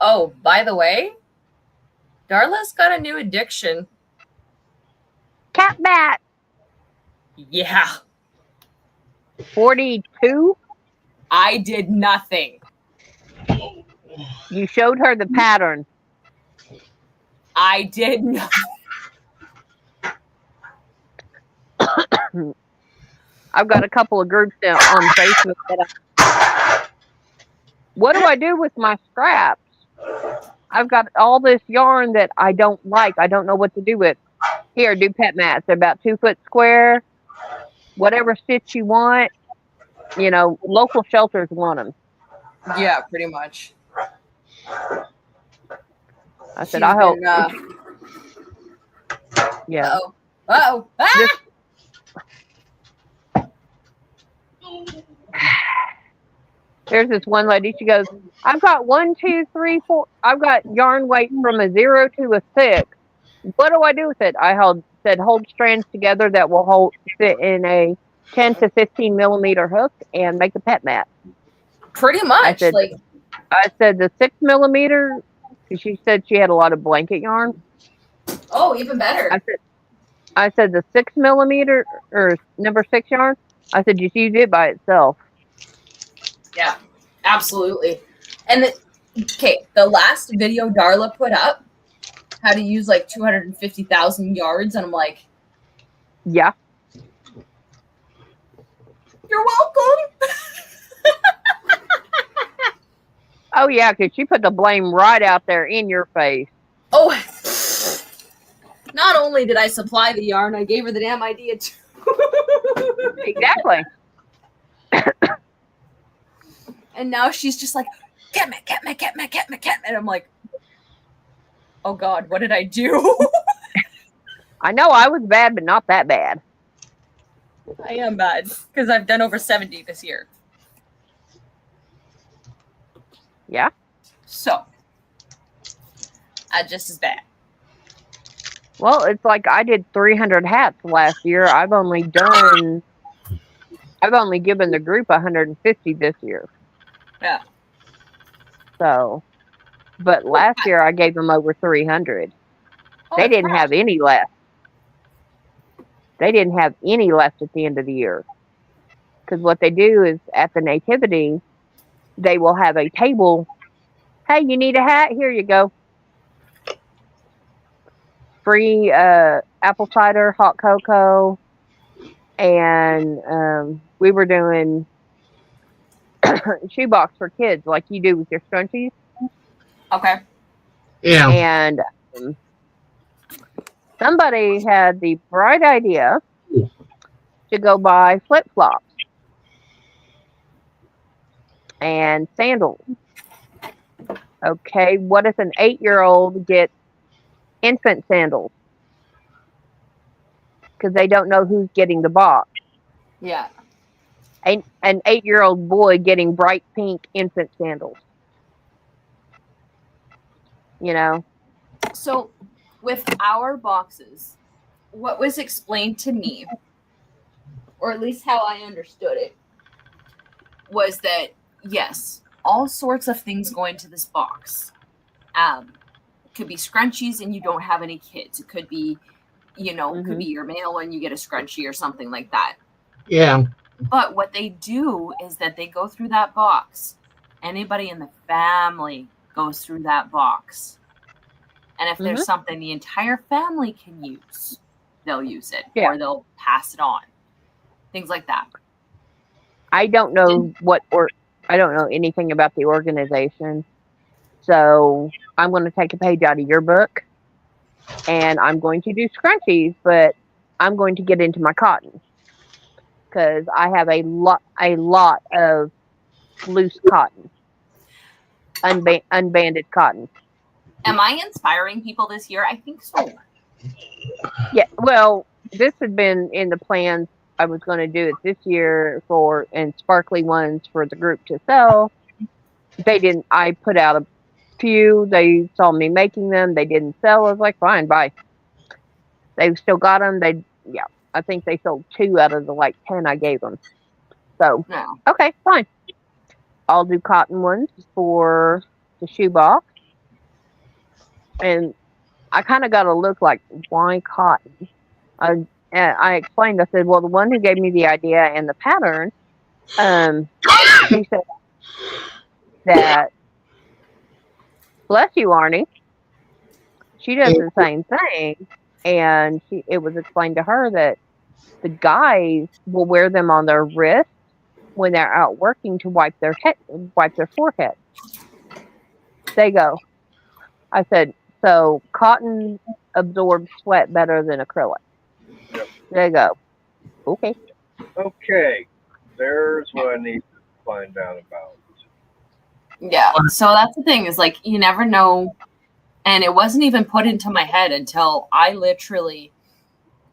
Oh, by the way, Darla's got a new addiction. Cat bat. Yeah. 42. I did nothing. You showed her the pattern. I did nothing. I've got a couple of groups on Facebook that what do I do with my scraps? I've got all this yarn that I don't like. I don't know what to do with. Here, do pet mats. They're about 2 foot square. Whatever stitch you want. Local shelters want them. Yeah, pretty much. I said, I hope. Yeah. Uh-oh. Uh-oh. Ah! There's this one lady. She goes, I've got 1, 2, 3, 4. I've got yarn weight from a 0 to a 6. What do I do with it? I said hold strands together that will fit in a 10 to 15 millimeter hook and make a pet mat. Pretty much. I said the 6 millimeter. She said she had a lot of blanket yarn. Oh, even better. I said the 6 millimeter or number 6 yarn. I said just use it by itself. Yeah, absolutely. And the last video Darla put up, how to use like 250,000 yards, and I'm like, yeah. You're welcome. Oh yeah, because she put the blame right out there in your face. Oh, not only did I supply the yarn, I gave her the damn idea too. Exactly. And now she's just like, get me. And I'm like, oh God, what did I do? I know I was bad, but not that bad. I am bad because I've done over 70 this year. Yeah. So, just as bad. Well, it's like I did 300 hats last year. I've only given the group 150 this year. Yeah. So, but last year I gave them over 300. They didn't have any left. They didn't have any left at the end of the year. Because what they do is at the nativity, they will have a table. Hey, you need a hat? Here you go. Free apple cider, hot cocoa, and we were doing shoebox for kids like you do with your scrunchies. Okay. Yeah. And somebody had the bright idea to go buy flip-flops and sandals. Okay, what if an 8-year-old gets infant sandals? Because they don't know who's getting the box. Yeah. An 8-year-old boy getting bright pink infant sandals. So, with our boxes, what was explained to me or at least how I understood it, was that yes, all sorts of things go into this box. It could be scrunchies and you don't have any kids. It could be, it could be your mail and you get a scrunchie or something like that. Yeah. But what they do is that they go through that box. Anybody in the family goes through that box. And if there's something the entire family can use, they'll use it or they'll pass it on. Things like that. I don't know I don't know anything about the organization. So I'm going to take a page out of your book and I'm going to do scrunchies, but I'm going to get into my cotton because I have a lot of loose cotton, unbanded cotton. Am I inspiring people this year? I think so. Yeah, well, this had been in the plans. I was going to do it this year and sparkly ones for the group to sell. They didn't. I put out a few. They saw me making them. They didn't sell. I was like, fine, bye. They've still got them. I think they sold 2 out of the 10 I gave them. So, okay, fine. I'll do cotton ones for the shoebox. And I kind of got a look like, why cotton? And I explained, I said, well, the one who gave me the idea and the pattern, he said that, bless you, Arnie, she does the same thing. And it was explained to her that the guys will wear them on their wrist when they're out working to wipe their forehead. They go. I said, so cotton absorbs sweat better than acrylic. Yep. They go. Okay. Okay. There's what I need to find out about. Yeah. So that's the thing is you never know. And it wasn't even put into my head until I literally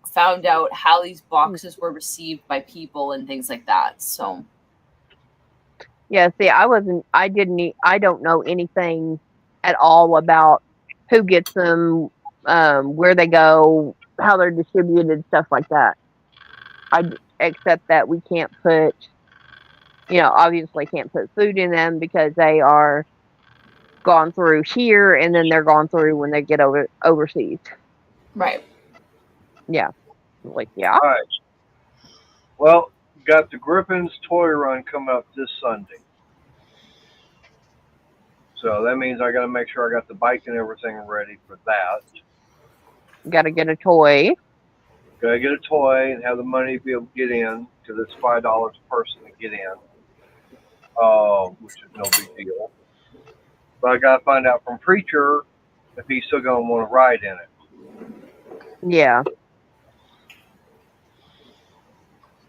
found out how these boxes were received by people and things like that. So. Yeah, see, I don't know anything at all about who gets them, where they go, how they're distributed, stuff like that. Except that we can't put, obviously can't put food in them because they are gone through here and then they're gone through when they get overseas. Right. Yeah. All right. Well, got the Griffin's Toy Run coming up this Sunday. So that means I got to make sure I got the bike and everything ready for that. Got to get a toy. Got to get a toy and have the money to be able to get in because it's $5 a person to get in, which is no big deal. But I got to find out from Preacher if he's still going to want to ride in it. Yeah.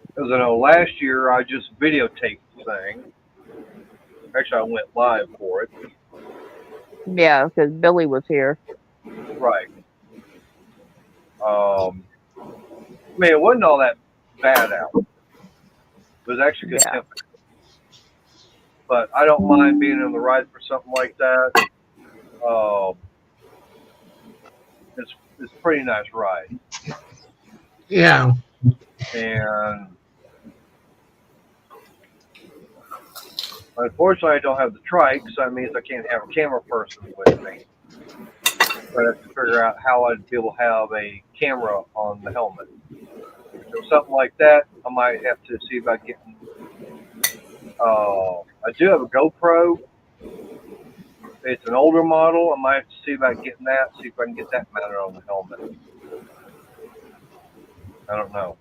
Because I know last year I just videotaped the thing. Actually, I went live for it. Yeah, because Billy was here. Right. Man, it wasn't all that bad out. It was actually good temperature. But I don't mind being on the ride for something like that. It's a pretty nice ride. Yeah. And unfortunately, I don't have the trike, so that means I can't have a camera person with me. So I have to figure out how I'd be able to have a camera on the helmet. So something like that, I might have to see about getting. I do have a GoPro. It's an older model. I might have to see about getting that. See if I can get that mounted on the helmet. I don't know,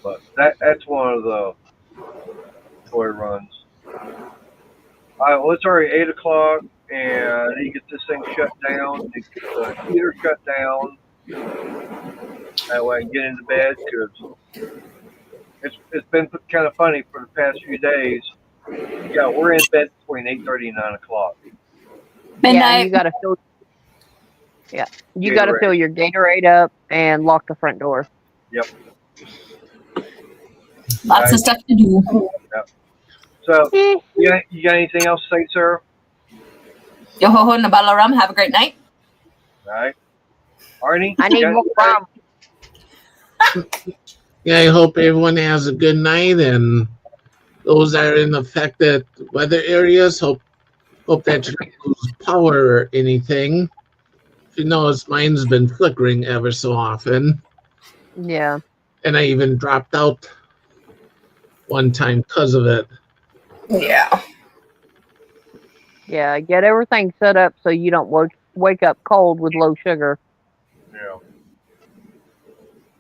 but that's one of the toy runs. All right, well, it's already 8 o'clock, and I need to get this thing shut down. Get the heater shut down. That way I can get into bed because it's been kind of funny for the past few days. Yeah, we're in bed between 8:30 and 9 o'clock. Midnight. Yeah, you gotta fill. Yeah, you got to fill your Gatorade up and lock the front door. Yep. Lots of stuff to do. Yep. So, you got anything else to say, Sarah? Yo ho ho and a bottle of rum. Have a great night. All right. Arnie? I need more rum. Yeah, I hope everyone has a good night, and those that are in affected weather areas, hope that you don't lose power or anything. If you notice, mine's been flickering ever so often, Yeah. and I even dropped out one time because of it. Yeah. Yeah. Get everything set up so you don't wake up cold with low sugar. Yeah. All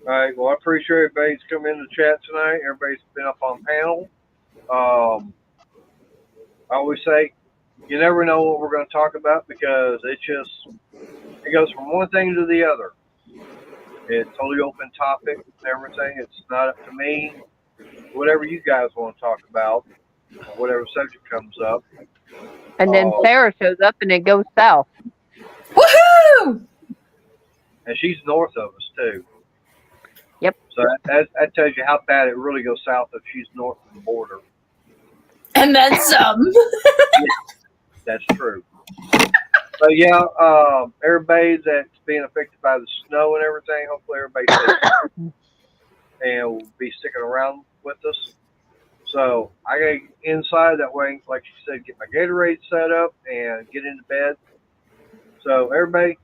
right. Well, I appreciate everybody's coming in the chat tonight. Everybody's been up on panel. I always say you never know what we're going to talk about because it goes from one thing to the other. It's totally open topic and everything. It's not up to me. Whatever you guys want to talk about, or whatever subject comes up. And then Uh, Sarah shows up and it goes south. Woohoo! and she's north of us too. Yep. So that tells you how bad it really goes south if she's north of the border. And then some. That's true. But yeah, everybody that's being affected by the snow and everything, hopefully everybody's safe and will be sticking around with us. So I gotta get inside that way, like she said, get my Gatorade set up and get into bed. So everybody,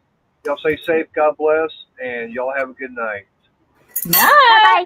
y'all stay safe, God bless, and y'all have a good night. Night. Bye.